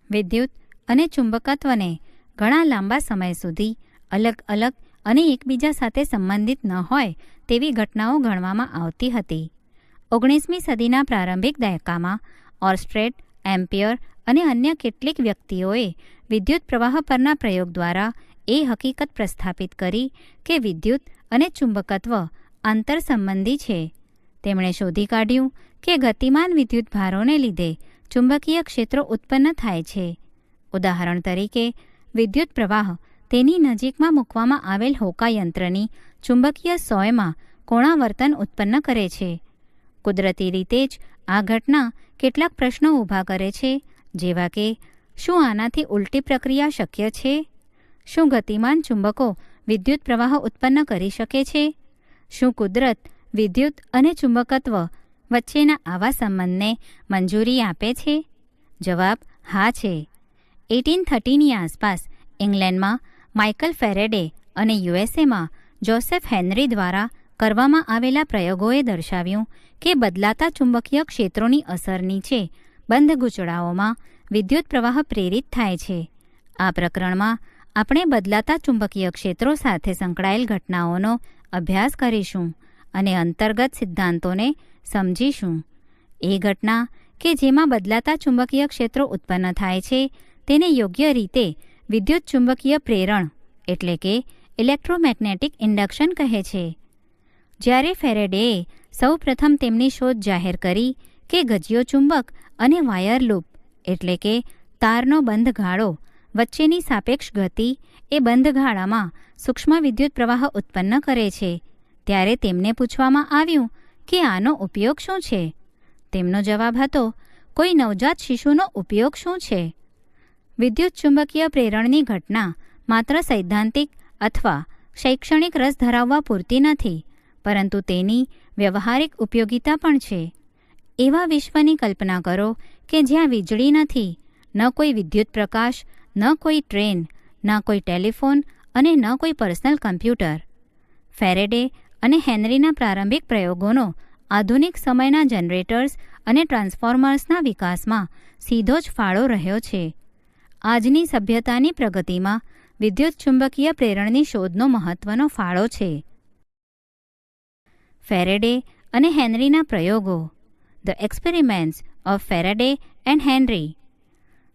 વિદ્યુત અને ચુંબકત્વને ઘણા લાંબા સમય સુધી અલગ અલગ અને એકબીજા સાથે સંબંધિત ન હોય તેવી ઘટનાઓ ગણવામાં આવતી હતી. 19મી સદીના પ્રારંભિક દાયકામાં ઓર્સ્ટ્રેડ, એમ્પિયર અને અન્ય કેટલીક વ્યક્તિઓએ વિદ્યુત પ્રવાહ પરના પ્રયોગ દ્વારા એ હકીકત પ્રસ્થાપિત કરી કે વિદ્યુત અને ચુંબકત્વ આંતરસંબંધી છે. તેમણે શોધી કાઢ્યું કે ગતિમાન વિદ્યુત ભારોને લીધે ચુંબકીય ક્ષેત્રો ઉત્પન્ન થાય છે. ઉદાહરણ તરીકે, વિદ્યુત પ્રવાહ તેની નજીકમાં મૂકવામાં આવેલ હોકાયંત્રની ચુંબકીય સોયમાં કોણાવર્તન ઉત્પન્ન કરે છે. કુદરતી રીતે જ આ ઘટના કેટલાક પ્રશ્નો ઊભા કરે છે, જેવા કે શું આનાથી ઉલટી પ્રક્રિયા શક્ય છે? શું ગતિમાન ચુંબકો વિદ્યુત પ્રવાહ ઉત્પન્ન કરી શકે છે? શું કુદરત વિદ્યુત અને ચુંબકત્વ વચ્ચેના આવા સંબંધને મંજૂરી આપે છે? જવાબ હા છે. 1830ની આસપાસ ઇંગ્લેન્ડમાં માઇકલ ફેરેડે અને યુએસએમાં જોસેફ હેનરી દ્વારા કરવામાં આવેલા પ્રયોગોએ દર્શાવ્યું કે બદલાતા ચુંબકીય ક્ષેત્રોની અસર નીચે બંધ ગૂંચળાઓમાં વિદ્યુત પ્રવાહ પ્રેરિત થાય છે. આ પ્રકરણમાં આપણે બદલાતા ચુંબકીય ક્ષેત્રો સાથે સંકળાયેલ ઘટનાઓનો અભ્યાસ કરીશું અને અંતર્ગત સિદ્ધાંતોને સમજીશું. એ ઘટના કે જેમાં બદલાતા ચુંબકીય ક્ષેત્રો ઉત્પન્ન થાય છે તેને યોગ્ય રીતે વિદ્યુત ચુંબકીય પ્રેરણ એટલે કે ઇલેક્ટ્રોમેગ્નેટિક ઇન્ડક્શન કહે છે. જ્યારે ફેરેડેએ સૌપ્રથમ તેમની શોધ જાહેર કરી કે ગજિયો ચુંબક અને વાયર લૂપ એટલે કે તારનો બંધ ગાળો વચ્ચેની સાપેક્ષ ગતિ એ બંધ ગાળામાં સૂક્ષ્મ વિદ્યુત પ્રવાહ ઉત્પન્ન કરે છે, ત્યારે તેમને પૂછવામાં આવ્યું કે આનો ઉપયોગ શું છે? તેમનો જવાબ હતો, કોઈ નવજાત શિશુનો ઉપયોગ શું છે? વિદ્યુત ચુંબકીય પ્રેરણની ઘટના માત્ર સૈદ્ધાંતિક અથવા શૈક્ષણિક રસ ધરાવવા પૂરતી નથી, પરંતુ તેની વ્યવહારિક ઉપયોગિતા પણ છે. એવા વિશ્વની કલ્પના કરો કે જ્યાં વીજળી નથી, ન કોઈ વિદ્યુત પ્રકાશ, ન કોઈ ટ્રેન, ન કોઈ ટેલિફોન અને ન કોઈ પર્સનલ કમ્પ્યુટર. ફેરેડે અને હેનરીના પ્રારંભિક પ્રયોગોનો આધુનિક સમયના જનરેટર્સ અને ટ્રાન્સફોર્મર્સના વિકાસમાં સીધો જ ફાળો રહ્યો છે. આજની સભ્યતાની પ્રગતિમાં વિદ્યુત ચુંબકીય પ્રેરણની શોધનો મહત્વનો ફાળો છે. ફેરેડે અને હેનરીના પ્રયોગો. The experiments of Faraday and Henry.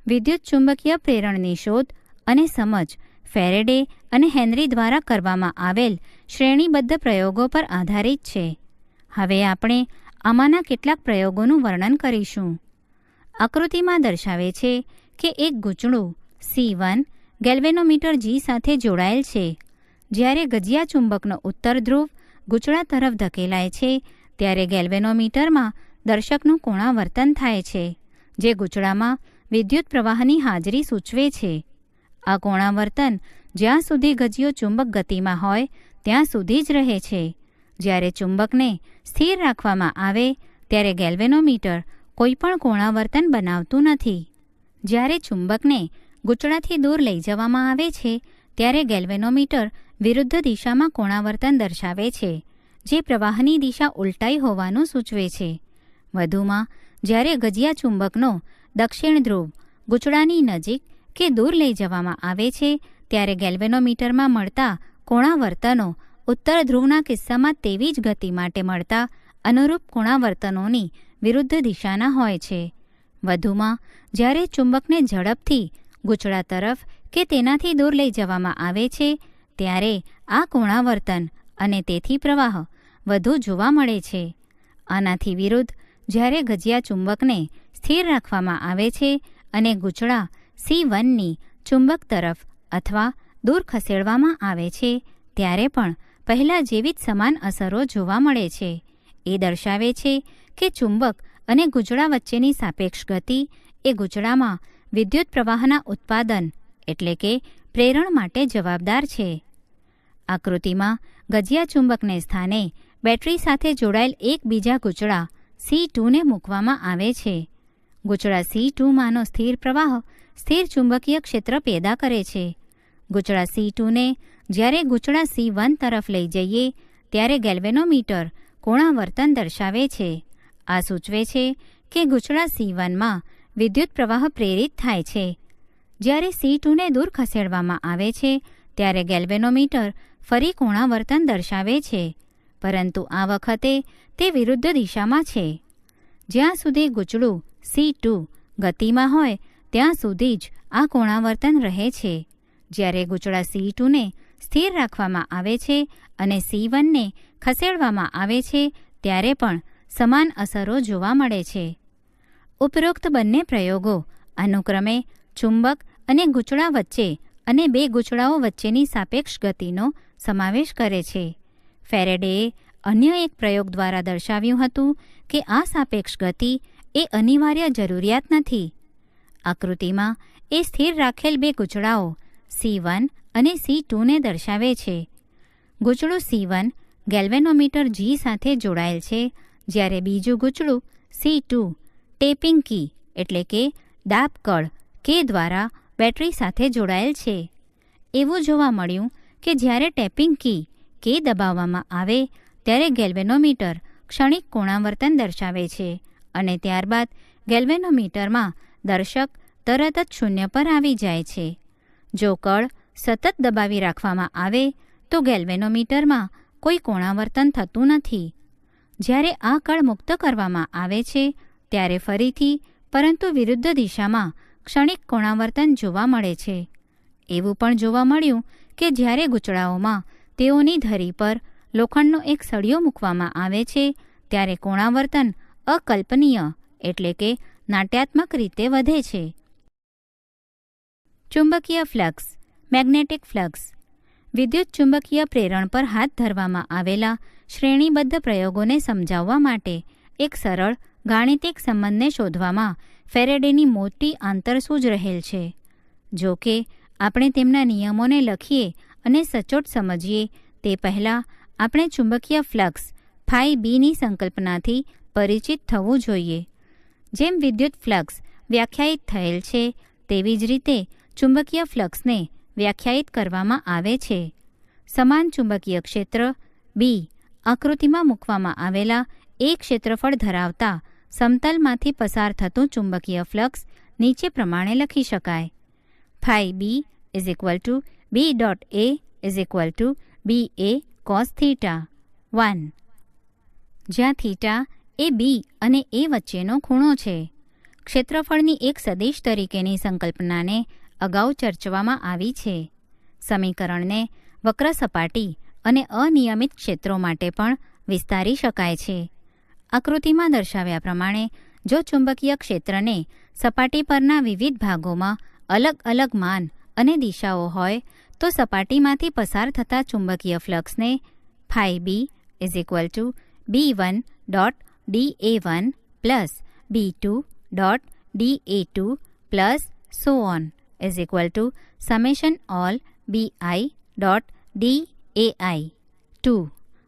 વિદ્યુત ચુંબકીય પ્રેરણની શોધ અને સમજ ફેરેડે અને હેનરી દ્વારા કરવામાં આવેલ શ્રેણીબદ્ધ પ્રયોગો પર આધારિત છે. હવે આપણે આમાંના કેટલાક પ્રયોગોનું વર્ણન કરીશું. આકૃતિમાં દર્શાવે છે કે એક ગૂંચળું C1 ગેલ્વેનોમીટર G સાથે જોડાયેલ છે. જ્યારે ગજિયા ચુંબકનો ઉત્તર ધ્રુવ ગૂંચળા તરફ ધકેલાય છે, ત્યારે ગેલ્વેનોમીટરમાં દર્શકનું કોણાવર્તન થાય છે, જે ગૂંચળામાં વિદ્યુત પ્રવાહની હાજરી સૂચવે છે. આ કોણાવર્તન જ્યાં સુધી ગજિયો ચુંબક ગતિમાં હોય ત્યાં સુધી જ રહે છે. જ્યારે ચુંબકને સ્થિર રાખવામાં આવે ત્યારે ગેલ્વેનોમીટર કોઈપણ કોણાવર્તન બનાવતું નથી. જ્યારે ચુંબકને ગૂંચળાથી દૂર લઈ જવામાં આવે છે ત્યારે ગેલ્વેનોમીટર વિરુદ્ધ દિશામાં કોણાવર્તન દર્શાવે છે, જે પ્રવાહની દિશા ઉલટાઈ હોવાનું સૂચવે છે. વધુમાં, જ્યારે ગજિયા ચુંબકનો દક્ષિણ ધ્રુવ ગૂંચળાની નજીક કે દૂર લઈ જવામાં આવે છે ત્યારે ગેલ્વેનોમીટરમાં મળતા કોણાવર્તનો ઉત્તર ધ્રુવના કિસ્સામાં તેવી જ ગતિ માટે મળતા અનુરૂપ કોણાવર્તનોની વિરુદ્ધ દિશાના હોય છે. વધુમાં, જ્યારે ચુંબકને ઝડપથી ગૂંચળા તરફ કે તેનાથી દૂર લઈ જવામાં આવે છે ત્યારે આ કોણાવર્તન અને તેથી પ્રવાહ વધુ જોવા મળે છે. આનાથી વિરુદ્ધ, જ્યારે ગજિયા ચુંબકને સ્થિર રાખવામાં આવે છે અને ગૂંચળા C1ની ચુંબક તરફ અથવા દૂર ખસેડવામાં આવે છે ત્યારે પણ પહેલાં જેવી જ સમાન અસરો જોવા મળે છે. એ દર્શાવે છે કે ચુંબક અને ગૂંચળા વચ્ચેની સાપેક્ષ ગતિ એ ગૂંચળામાં વિદ્યુત પ્રવાહના ઉત્પાદન એટલે કે પ્રેરણ માટે જવાબદાર છે. આકૃતિમાં ગજિયા ચુંબકને સ્થાને બેટરી સાથે જોડાયેલ એક બીજા ગૂંચળા C2ને મૂકવામાં આવે છે. ગૂંચળા C2માંનો સ્થિર પ્રવાહ સ્થિર ચુંબકીય ક્ષેત્ર પેદા કરે છે. ગૂંચળા C2ને જ્યારે ગૂંચળા C1 તરફ લઈ જઈએ ત્યારે ગેલ્વેનોમીટર કોણાવર્તન દર્શાવે છે. આ સૂચવે છે કે ગૂંચળા C1માં વિદ્યુત પ્રવાહ પ્રેરિત થાય છે જ્યારે C2ને દૂર ખસેડવામાં આવે છે ત્યારે ગેલ્વેનોમીટર ફરી કોણાવર્તન દર્શાવે છે, પરંતુ આ વખતે તે વિરુદ્ધ દિશામાં છે. જ્યાં સુધી ગૂંચળું C2 ગતિમાં હોય ત્યાં સુધી જ આ કોણાવર્તન રહે છે. જ્યારે ગૂંચળા C2ને સ્થિર રાખવામાં આવે છે અને C1ને ખસેડવામાં આવે છે ત્યારે પણ સમાન અસરો જોવા મળે છે. ઉપરોક્ત બંને પ્રયોગો અનુક્રમે ચુંબક અને ગૂંચળા વચ્ચે અને બે ગૂંચળાઓ વચ્ચેની સાપેક્ષ ગતિનો સમાવેશ કરે છે. ફેરેડેએ અન્ય એક પ્રયોગ દ્વારા દર્શાવ્યું હતું કે આ સાપેક્ષ ગતિ એ અનિવાર્ય જરૂરિયાત નથી. આકૃતિમાં એ સ્થિર રાખેલ બે ગૂંચળાઓ C1 અને C2ને દર્શાવે છે. ગૂંચળું C1 ગેલ્વેનોમીટર G સાથે જોડાયેલ છે, જ્યારે બીજું ગૂંચળું C2 ટેપિંગ કી એટલે કે દાબ કળ K દ્વારા બેટરી સાથે જોડાયેલ છે. એવું જોવા મળ્યું કે જ્યારે ટેપિંગ કી K દબાવવામાં આવે ત્યારે ગેલ્વેનોમીટર ક્ષણિક કોણાવર્તન દર્શાવે છે અને ત્યારબાદ ગેલ્વેનોમીટરમાં દર્શક તરત જ શૂન્ય પર આવી જાય છે. જો કળ સતત દબાવી રાખવામાં આવે તો ગેલ્વેનોમીટરમાં કોઈ કોણાવર્તન થતું નથી. જ્યારે આ કળ મુક્ત કરવામાં આવે છે ત્યારે ફરીથી પરંતુ વિરુદ્ધ દિશામાં ક્ષણિક કોણાવર્તન જોવા મળે છે. એવું પણ જોવા મળ્યું કે જ્યારે ગૂંચળાઓમાં તેઓની ધરી પર લોખંડનો એક સળિયો મૂકવામાં આવે છે ત્યારે કોણાવર્તન અકલ્પનીય એટલે કે નાટ્યાત્મક રીતે વધે છે. ચુંબકીય ફ્લક્સ, મેગ્નેટિક ફ્લક્સ. વિદ્યુત ચુંબકીય પ્રેરણ પર હાથ ધરવામાં આવેલા શ્રેણીબદ્ધ પ્રયોગોને સમજાવવા માટે એક સરળ ગાણિતિક સંબંધને શોધવામાં ફેરેડેની મોટી આંતરસૂઝ રહેલ છે. જો કે આપણે તેમના નિયમોને લખીએ અને સચોટ સમજીએ તે પહેલાં આપણે ચુંબકીય ફ્લક્સ φBની સંકલ્પનાથી પરિચિત થવું જોઈએ. જેમ વિદ્યુત ફ્લક્સ વ્યાખ્યાયિત થયેલ છે તેવી જ રીતે ચુંબકીય ફ્લક્સને વ્યાખ્યાયિત કરવામાં આવે છે. સમાન ચુંબકીય ક્ષેત્ર B આકૃતિમાં મૂકવામાં આવેલા એક ક્ષેત્રફળ ધરાવતા સમતલમાંથી પસાર થતું ચુંબકીય ફ્લક્સ નીચે પ્રમાણે લખી શકાય. φB = B.A = BA cos θ 1, જ્યાં θ એ B અને A વચ્ચેનો ખૂણો છે. ક્ષેત્રફળની એક સદિશ તરીકેની સંકલ્પનાને અગાઉ ચર્ચવામાં આવી છે. સમીકરણને વક્ર સપાટી અને અનિયમિત ક્ષેત્રો માટે પણ વિસ્તારી શકાય છે. આકૃતિમાં દર્શાવ્યા પ્રમાણે જો ચુંબકીય ક્ષેત્રને સપાટી પરના વિવિધ ભાગોમાં અલગ અલગ માન અને દિશાઓ હોય તો સપાટીમાંથી પસાર થતા ચુંબકીય ફ્લક્સને φB = B1.dA1 + B2.dA2 + so on = all bi.dai2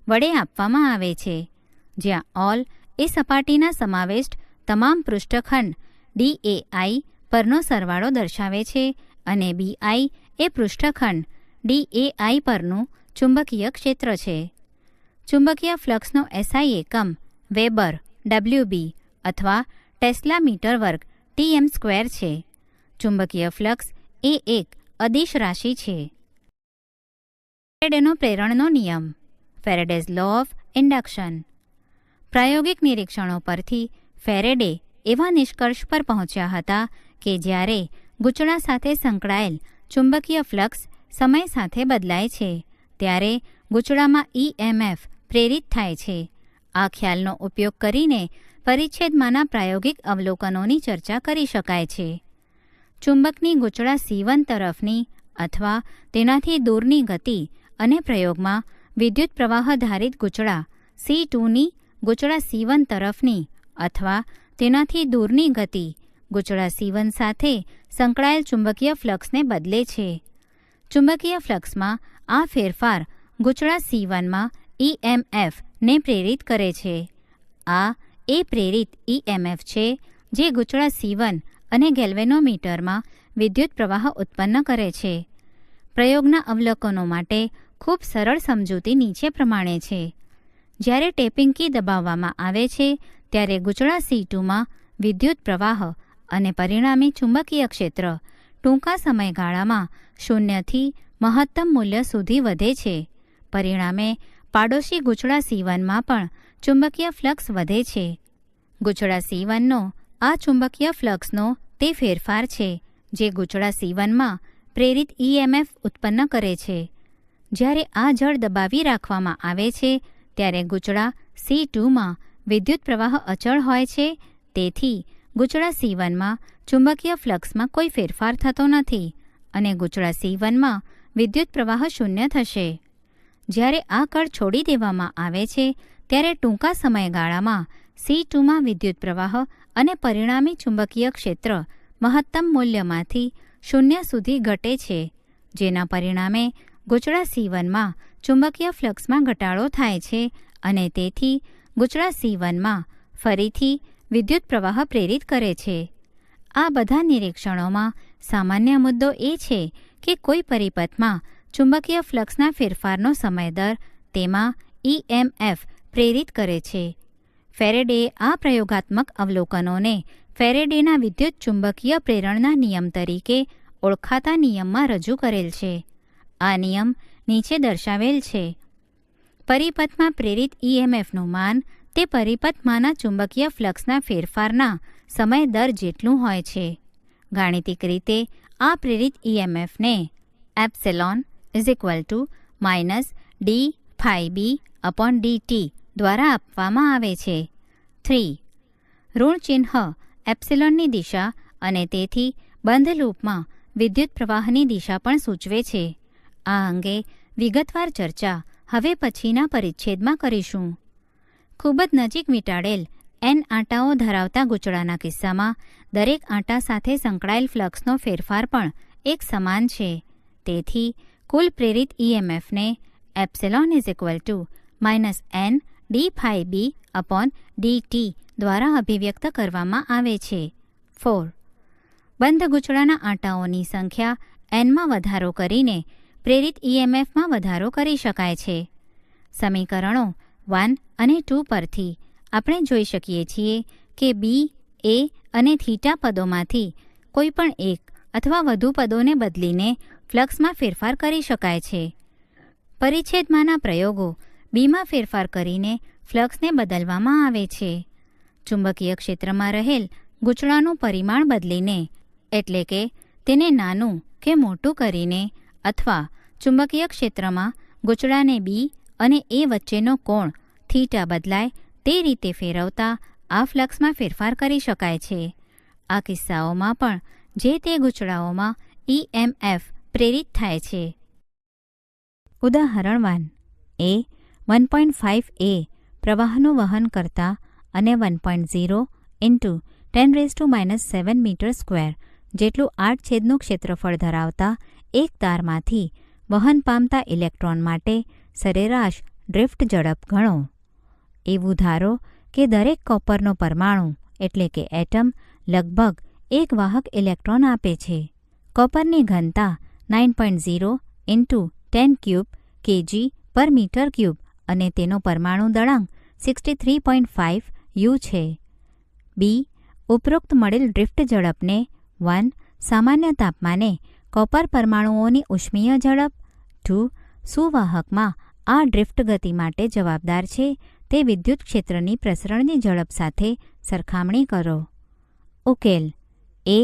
વડે આપવામાં આવે છે, જ્યાં all એ સપાટીના સમાવેશ તમામ પૃષ્ઠખંડ DAI પરનો સરવાળો દર્શાવે છે અને BI એ પૃષ્ઠખંડ DAI પરનું ચુંબકીય ક્ષેત્ર છે. ચુંબકીય ફ્લક્સનો SI એકમ વેબર WB અથવા ટેસ્લા મીટર વર્ગ TM² છે. ચુંબકીય ફ્લક્સ એ એક અદિશ રાશિ છે. ફેરેડેનો પ્રેરણનો નિયમ, ફેરેડેઝ લો ઓફ ઇન્ડક્શન. પ્રાયોગિક નિરીક્ષણો પરથી ફેરેડે એવા નિષ્કર્ષ પર પહોંચ્યા હતા કે જ્યારે ગૂંચળા સાથે સંકળાયેલ ચુંબકીય ફ્લક્સ સમય સાથે બદલાય છે ત્યારે ગૂંચળામાં EMF પ્રેરિત થાય છે. આ ખ્યાલનો ઉપયોગ કરીને પરિચ્છેદમાંના પ્રાયોગિક અવલોકનોની ચર્ચા કરી શકાય છે. ચુંબકની ગૂંચળા C1 તરફની અથવા તેનાથી દૂરની ગતિ અને પ્રયોગમાં વિદ્યુત પ્રવાહ ધારિત ગૂંચળા C2ની ગૂંચળા C1 તરફની અથવા તેનાથી દૂરની ગતિ ગૂંચળા C1 સાથે સંકળાયેલ ચુંબકીય ફ્લક્સને બદલે છે. ચુંબકીય ફ્લક્સમાં આ ફેરફાર ગૂંચળા C1માં EMF ને પ્રેરિત કરે છે. આ એ પ્રેરિત EMF છે જે ગૂંચળા C1 અને ગેલ્વેનોમીટરમાં વિદ્યુત પ્રવાહ ઉત્પન્ન કરે છે. પ્રયોગના અવલોકનો માટે ખૂબ સરળ સમજૂતી નીચે પ્રમાણે છે. જ્યારે ટેપિંગ કી દબાવવામાં આવે છે ત્યારે ગૂંચળા C2માં વિદ્યુત પ્રવાહ અને પરિણામી ચુંબકીય ક્ષેત્ર ટૂંકા સમયગાળામાં શૂન્યથી મહત્તમ મૂલ્ય સુધી વધે છે. પરિણામે પાડોશી ગૂંચળા C1માં પણ ચુંબકીય ફ્લક્સ વધે છે. ગૂંચળા C1નો આ ચુંબકીય ફ્લક્સનો તે ફેરફાર છે જે ગૂંચળા C1માં પ્રેરિત EMF ઉત્પન્ન કરે છે. જ્યારે આ જળ દબાવી રાખવામાં આવે છે ત્યારે ગૂંચળા C2માં વિદ્યુત પ્રવાહ અચળ હોય છે. તેથી ગૂંચળા C1માં ચુંબકીય ફ્લક્સમાં કોઈ ફેરફાર થતો નથી અને ગૂંચળા C1માં વિદ્યુત પ્રવાહ શૂન્ય થશે. જ્યારે આ કળ છોડી દેવામાં આવે છે ત્યારે ટૂંકા સમયગાળામાં C2માં વિદ્યુત પ્રવાહ અને પરિણામી ચુંબકીય ક્ષેત્ર મહત્તમ મૂલ્યમાંથી શૂન્ય સુધી ઘટે છે, જેના પરિણામે ગૂંચળા C1માં ચુંબકીય ફ્લક્સમાં ઘટાડો થાય છે અને તેથી ગૂંચળા C1માં ફરીથી વિદ્યુત પ્રવાહ પ્રેરિત કરે છે. આ બધા નિરીક્ષણોમાં સામાન્ય મુદ્દો એ છે કે કોઈ પરિપથમાં ચુંબકીય ફ્લક્સના ફેરફારનો સમય દર તેમાં EMF પ્રેરિત કરે છે. ફેરેડેએ આ પ્રયોગાત્મક અવલોકનોને ફેરેડેના વિદ્યુત ચુંબકીય પ્રેરણના નિયમ તરીકે ઓળખાતા નિયમમાં રજૂ કરેલ છે. આ નિયમ નીચે દર્શાવેલ છે. પરિપથમાં પ્રેરિત EMFનું માન તે પરિપથમાંના ચુંબકીય ફ્લક્સના ફેરફારના સમય દર જેટલું હોય છે. ગાણિતિક રીતે આ પ્રેરિત EMFને એપ્સિલોન -d∅b/dt દ્વારા આપવામાં આવે છે. 3. ઋણ ચિહ્ન એપ્સિલોનની દિશા અને તેથી બંધ લૂપમાં વિદ્યુત પ્રવાહની દિશા પણ સૂચવે છે. આ અંગે વિગતવાર ચર્ચા હવે પછીના પરિચ્છેદમાં કરીશું. ખૂબ જ નજીક વીંટાળેલ N આંટાઓ ધરાવતા ગૂંચળાના કિસ્સામાં દરેક આંટા સાથે સંકળાયેલ ફ્લક્સનો ફેરફાર પણ એક સમાન છે. તેથી કુલ પ્રેરિત EMFને એપ્સિલોન -n-d∅b/dt દ્વારા અભિવ્યક્ત કરવામાં આવે છે. 4. બંધ ગૂંચળાના આંટાઓની સંખ્યા Nમાં વધારો કરીને પ્રેરિત EMFમાં વધારો કરી શકાય છે. સમીકરણો 1 અને 2 પરથી આપણે જોઈ શકીએ છીએ કે B, A અને થીટા પદોમાંથી કોઈપણ એક અથવા વધુ પદોને બદલીને ફ્લક્સમાં ફેરફાર કરી શકાય છે. પરિચ્છેદમાંના પ્રયોગો Bમાં ફેરફાર કરીને ફ્લક્સને બદલવામાં આવે છે. ચુંબકીય ક્ષેત્રમાં રહેલ ગૂંચળાનું પરિમાણ બદલીને, એટલે કે તેને નાનું કે મોટું કરીને અથવા ચુંબકીય ક્ષેત્રમાં ગૂંચળાને B અને A વચ્ચેનો કોણ થીટા બદલાય તે રીતે ફેરવતા આ ફ્લક્સમાં ફેરફાર કરી શકાય છે. આ કિસ્સાઓમાં પણ જે તે ગૂંચળાઓમાં EMF પ્રેરિત થાય છે. ઉદાહરણ 1. A 1.5 A પ્રવાહનું વહન કરતા અને 1.0 × 10⁻⁷ મીટર સ્ક્વેર જેટલું આડછેદનું ક્ષેત્રફળ ધરાવતા એક તારમાંથી વહન પામતા ઇલેક્ટ્રોન માટે સરેરાશ ડ્રિફ્ટ ઝડપ ગણો. એવું ધારો કે દરેક કોપરનો પરમાણુ એટલે કે એટમ લગભગ એક વાહક ઇલેક્ટ્રોન આપે છે. કોપરની ઘનતા 9.0 × 10³ kg/m³ અને તેનો પરમાણુ દળાંક 63.5 U છે. B. ઉપરોક્ત મળેલ ડ્રિફ્ટ ઝડપને 1. સામાન્ય તાપમાને કોપર પરમાણુઓની ઉષ્મીય ઝડપ 2. સુવાહકમાં આ ડ્રિફ્ટ ગતિ માટે જવાબદાર છે તે વિદ્યુત ક્ષેત્રની પ્રસરણની ઝડપ સાથે સરખામણી કરો. ઉકેલ. A.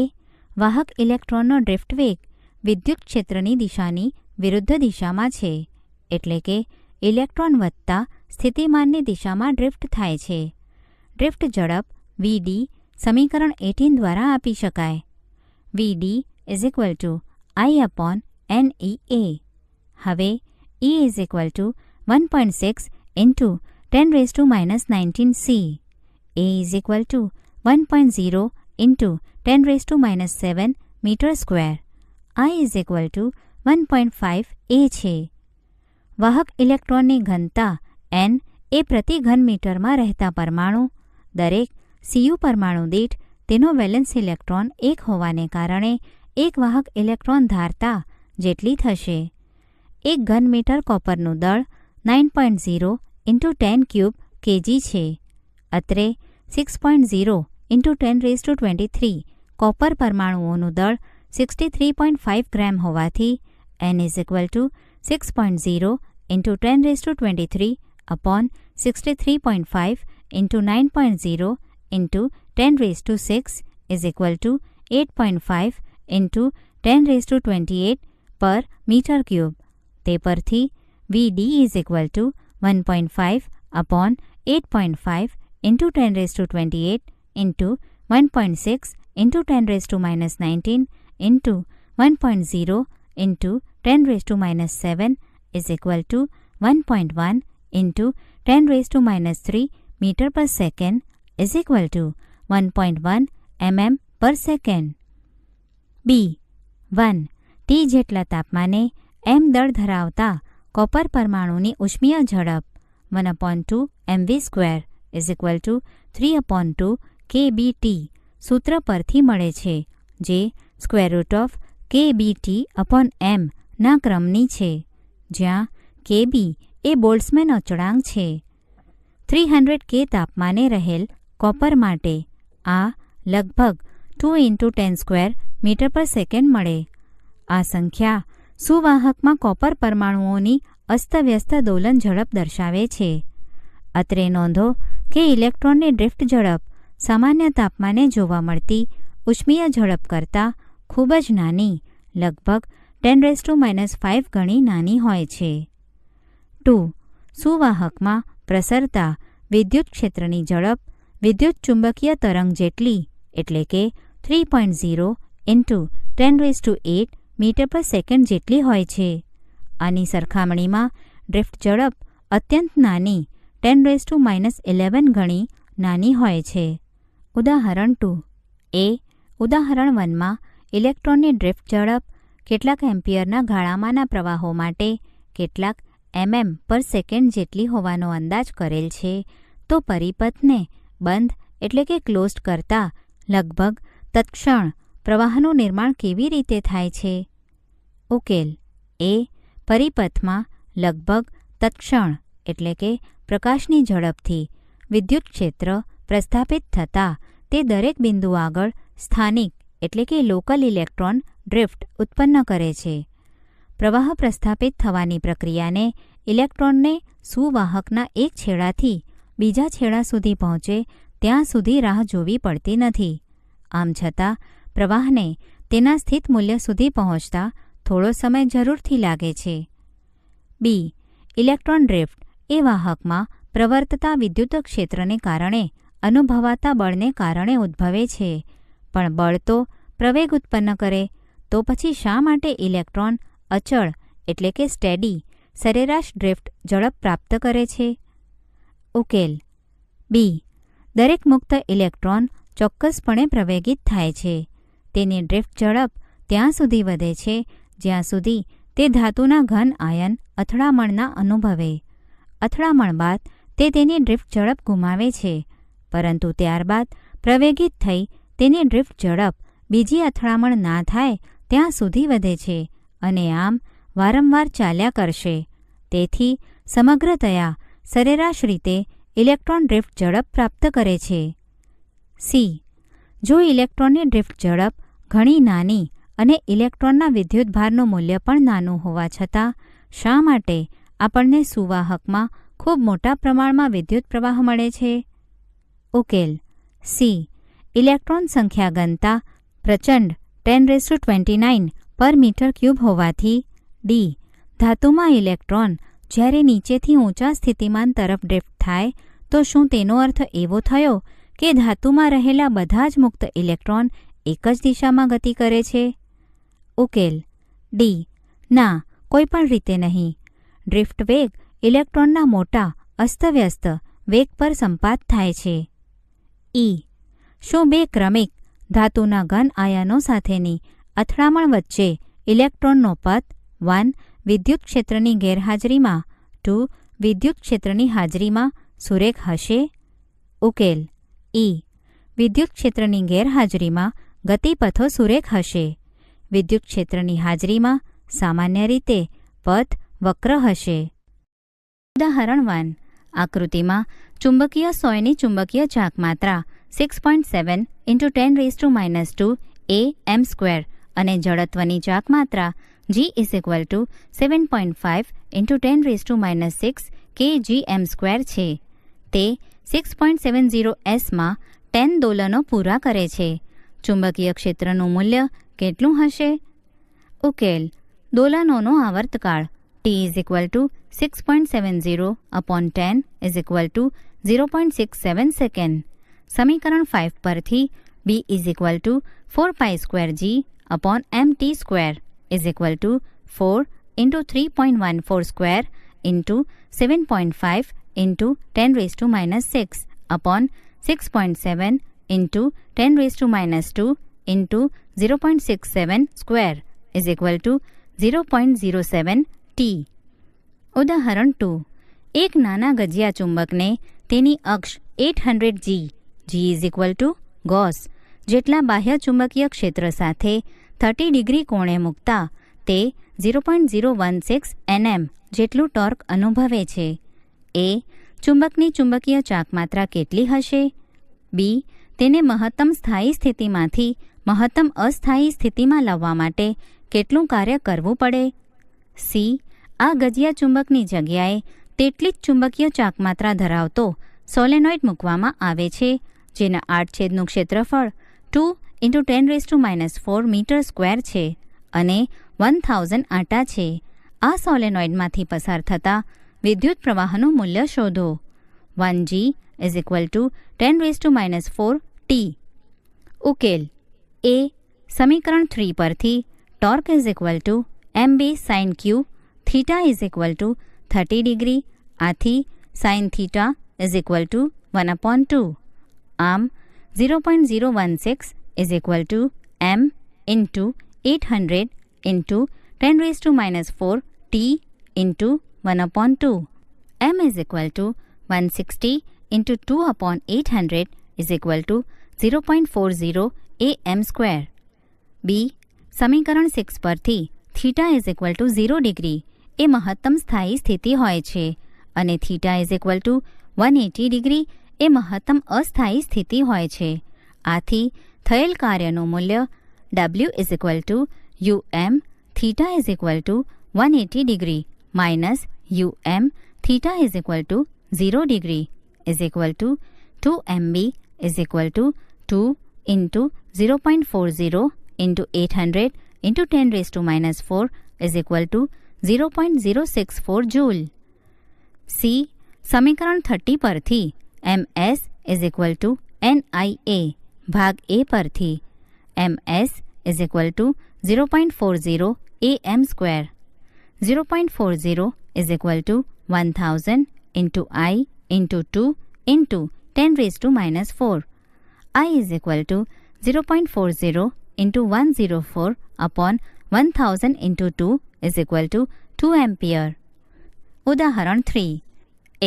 વાહક ઇલેક્ટ્રોનનો ડ્રિફ્ટ વેગ વિદ્યુત ક્ષેત્રની દિશાની વિરુદ્ધ દિશામાં છે, એટલે કે ઇલેક્ટ્રોન વધતા સ્થિતિમાનની દિશામાં ડ્રિફ્ટ થાય છે. ડ્રિફ્ટ ઝડપ Vd સમીકરણ 18 દ્વારા આપી શકાય. Vd I/NEA. હવે E 1.6 × 10⁻⁹ C. A 1.0 × 10⁻⁷ metre square. I 1.5 A છે. વાહક ઇલેક્ટ્રોનની ઘનતા N એ પ્રતિ ઘન મીટરમાં રહેતા પરમાણુ દરેક Cu પરમાણુ દીઠ તેનો વેલેન્સ ઇલેક્ટ્રોન 1 હોવાને કારણે એક વાહક ઇલેક્ટ્રોન ધારતા જેટલી થશે. 1 ઘન મીટર કોપરનું દળ 9.0 × 10³ kg છે. અત્રે 6.0 × 10⁻23 કોપર પરમાણુઓનું દળ 63.5 ગ્રામ હોવાથી n is equal to 6.0 into 10⁻23 upon 63.5 into 9.0 into 10⁻6 is equal to 8.5 into 10⁻28 per metre cube. તે પરથી Vd is equal to 1.5 upon 8.5 into 10⁻28 into 1.6 into 10⁻19 into 1.0 into 10⁻7 is equal to 1.1 into 10⁻3 metre per second is equal to 1.1 mm per second. B 1. T જેટલા તાપમાને m દળ ધરાવતા copper પરમાણુની ઉષ્મીય ઝડપ 1/2 mv² is equal two 3/2 kBT સૂત્ર પરથી મળે છે, જે √ kBT/m ના ક્રમની છે, જ્યાં kB એ બોલ્ટ્ઝમેન અચળાંક છે. 300 K તાપમાને રહેલ કોપર માટે આ લગભગ 2 × 10² મીટર પર સેકન્ડ મળે. આ સંખ્યા સુવાહકમાં કોપર પરમાણુઓની અસ્તવ્યસ્ત દોલન ઝડપ દર્શાવે છે. અત્રે નોંધો કે ઇલેક્ટ્રોનની ડ્રિફ્ટ ઝડપ સામાન્ય તાપમાને જોવા મળતી ઉષ્મીય ઝડપ કરતાં ખૂબ જ નાની, લગભગ 10⁻5 ગણી નાની હોય છે. 2. સુવાહકમાં પ્રસરતા વિદ્યુત ક્ષેત્રની ઝડપ વિદ્યુત ચુંબકીય તરંગ જેટલી એટલે કે 3.0 × 10⁸ મીટર પર સેકન્ડ જેટલી હોય છે. આની સરખામણીમાં ડ્રિફ્ટ ઝડપ અત્યંત નાની 10⁻11 ગણી નાની હોય છે. ઉદાહરણ 2. ઉદાહરણ 1માં ઇલેક્ટ્રોનની ડ્રિફ્ટ ઝડપ કેટલાક એમ્પિયરના ગાળામાંના પ્રવાહો માટે કેટલાક mm પર સેકન્ડ જેટલી હોવાનો અંદાજ કરેલ છે, તો પરિપથને બંધ એટલે કે ક્લોઝડ કરતા લગભગ તત્ક્ષણ પ્રવાહનું નિર્માણ કેવી રીતે થાય છે? ઉકેલ. પરિપથમાં લગભગ તત્ક્ષણ એટલે કે પ્રકાશની ઝડપથી વિદ્યુત ક્ષેત્ર પ્રસ્થાપિત થતાં તે દરેક બિંદુ આગળ સ્થાનિક એટલે કે લોકલ ઇલેક્ટ્રોન ડ્રિફ્ટ ઉત્પન્ન કરે છે. પ્રવાહ પ્રસ્થાપિત થવાની પ્રક્રિયાને ઇલેક્ટ્રોનને સુવાહકના એક છેડાથી બીજા છેડા સુધી પહોંચે ત્યાં સુધી રાહ જોવી પડતી નથી. આમ છતાં પ્રવાહને તેના સ્થિત મૂલ્ય સુધી પહોંચતા થોડો સમય જરૂરથી લાગે છે. બી. ઇલેક્ટ્રોન ડ્રિફ્ટ એ વાહકમાં પ્રવર્તતા વિદ્યુત ક્ષેત્રને કારણે અનુભવાતા બળને કારણે ઉદ્ભવે છે. પણ બળ તો પ્રવેગ ઉત્પન્ન કરે, તો પછી શા માટે ઇલેક્ટ્રોન અચળ એટલે કે સ્ટેડી સરેરાશ ડ્રિફ્ટ ઝડપ પ્રાપ્ત કરે છે? ઉકેલ. બી. દરેક મુક્ત ઇલેક્ટ્રોન ચોક્કસપણે પ્રવેગિત થાય છે. તેની ડ્રિફ્ટ ઝડપ ત્યાં સુધી વધે છે જ્યાં સુધી તે ધાતુના ઘન આયન અથડામણના અનુભવે. અથડામણ બાદ તે તેની ડ્રિફ્ટ ઝડપ ગુમાવે છે, પરંતુ ત્યારબાદ પ્રવેગિત થઈ તેની ડ્રિફ્ટ ઝડપ બીજી અથડામણ ના થાય ત્યાં સુધી વધે છે અને આમ વારંવાર ચાલ્યા કરશે. તેથી સમગ્રતયા સરેરાશ રીતે ઇલેક્ટ્રોન ડ્રિફ્ટ ઝડપ પ્રાપ્ત કરે છે. સી. જો ઇલેક્ટ્રોનની ડ્રિફ્ટ ઝડપ ઘણી નાની અને ઇલેક્ટ્રોનના વિદ્યુતભારનું મૂલ્ય પણ નાનું હોવા છતાં શા માટે આપણને સુવાહકમાં ખૂબ મોટા પ્રમાણમાં વિદ્યુત પ્રવાહ મળે છે? ઉકેલ. સી. ઇલેક્ટ્રોન સંખ્યા ઘનતા પ્રચંડ 10⁻29 પર મીટર ક્યુબ હોવાથી. ડી. ધાતુમાં ઇલેક્ટ્રોન જ્યારે નીચેથી ઊંચા સ્થિતિમાન તરફ ડ્રિફ્ટ થાય તો શું તેનો અર્થ એવો થયો કે ધાતુમાં રહેલા બધા જ મુક્ત ઇલેક્ટ્રોન એક જ દિશામાં ગતિ કરે છે? ઉકેલ. ડી. ના, કોઈ પણ રીતે નહીં. ડ્રિફ્ટ વેગ ઇલેક્ટ્રોનના મોટા અસ્તવ્યસ્ત વેગ પર સંપાત થાય છે. ઈ. શું બે ક્રમિક ધાતુના ઘન આયનો સાથેની અથડામણ વચ્ચે ઇલેક્ટ્રોનનો પથ 1 વિદ્યુત ક્ષેત્રની ગેરહાજરીમાં 2 વિદ્યુત ક્ષેત્રની હાજરીમાં સુરેખ હશે? ઉકેલ. ઈ. વિદ્યુત ક્ષેત્રની ગેરહાજરીમાં ગતિપથો સુરેખ હશે. વિદ્યુત ક્ષેત્રની હાજરીમાં સામાન્ય રીતે પથ વક્ર હશે. ઉદાહરણ 1. આકૃતિમાં ચુંબકીય સોયની ચુંબકીય ચાક માત્રા 6.7 × 10⁻² am² અને જડત્વની ચાકમાત્રા g is equal two 7.5 × 10⁻⁶ kgm² છે. તે 6.70 s માં 10 દોલનો પૂરા કરે છે. ચુંબકીય ક્ષેત્રનું મૂલ્ય કેટલું હશે? ઉકેલ: દોલનોનો આવર્તકાળ t is equal two 6.70/10 is equal two 0.67 second. સમીકરણ 5 પરથી b is equal two 4π²g/mt² is equal two 4 × 3.14² × 7.5 × 10⁻⁶/6.7 × 10⁻² × 0.67² is equal two 0.07 t. ઉદાહરણ 2. એક નાના ગજિયા ચુંબકને તેની અક્ષ 800 g is equal two Gauss જેટલા બાહ્ય ચુંબકીય ક્ષેત્ર સાથે 30 ડિગ્રી કોણે મૂકતા તે 0.016 nm જેટલું ટોર્ક અનુભવે છે. a. ચુંબકની ચુંબકીય ચાકમાત્રા કેટલી હશે? b. તેને મહત્તમ સ્થાયી સ્થિતિમાંથી મહત્તમ અસ્થાયી સ્થિતિમાં લાવવા માટે કેટલું કાર્ય કરવું પડે? c. આ ગજિયા ચુંબકની જગ્યાએ તેટલી જ ચુંબકીય ચાકમાત્રા ધરાવતો સોલેનોઇડ મૂકવામાં આવે છે જેના આડછેદનું ક્ષેત્રફળ 2 × 10⁻⁴ મીટર² છે અને 1000 આંટા છે. આ સોલેનોઇડમાંથી પસાર થતા વિદ્યુત પ્રવાહનું મૂલ્ય શોધો. 1g is equal two 10⁻⁴ t. ઉકેલ: a. સમીકરણ 3 પરથી torque is equal two mb sin q theta is equal two 30 degree આથી sin theta is equal to 1/2. આમ 0.016 is equal two m × 800 × 10⁻⁴ t × 1/2. m is equal two 160 × 2/800 is equal two 0.40 am². b. સમીકરણ 6 પરથી theta is equal two 0 degree એ મહત્તમ સ્થાયી સ્થિતિ હોય છે અને theta is equal to 180 degree એ મહત્તમ અસ્થાયી સ્થિતિ હોય છે. આથી થયેલ કાર્યનું મૂલ્ય w is equal two um theta is equal to 180 degree minus um theta is equal two 0 degree is equal two 2mb is equal two 2 × 0.40 × 800 × 10⁻⁴ is equal two 0.064 joule. c. સમીકરણ 30 પરથી ms is equal two nia ભાગ a પરથી ms is equal two 0.40 am². 0.40 is equal two 1000 × I × 2 × 10⁻⁴. I is equal two 0.40 × 104/1000 × 2 is equal two 2 ampere. ઉદાહરણ 3. a.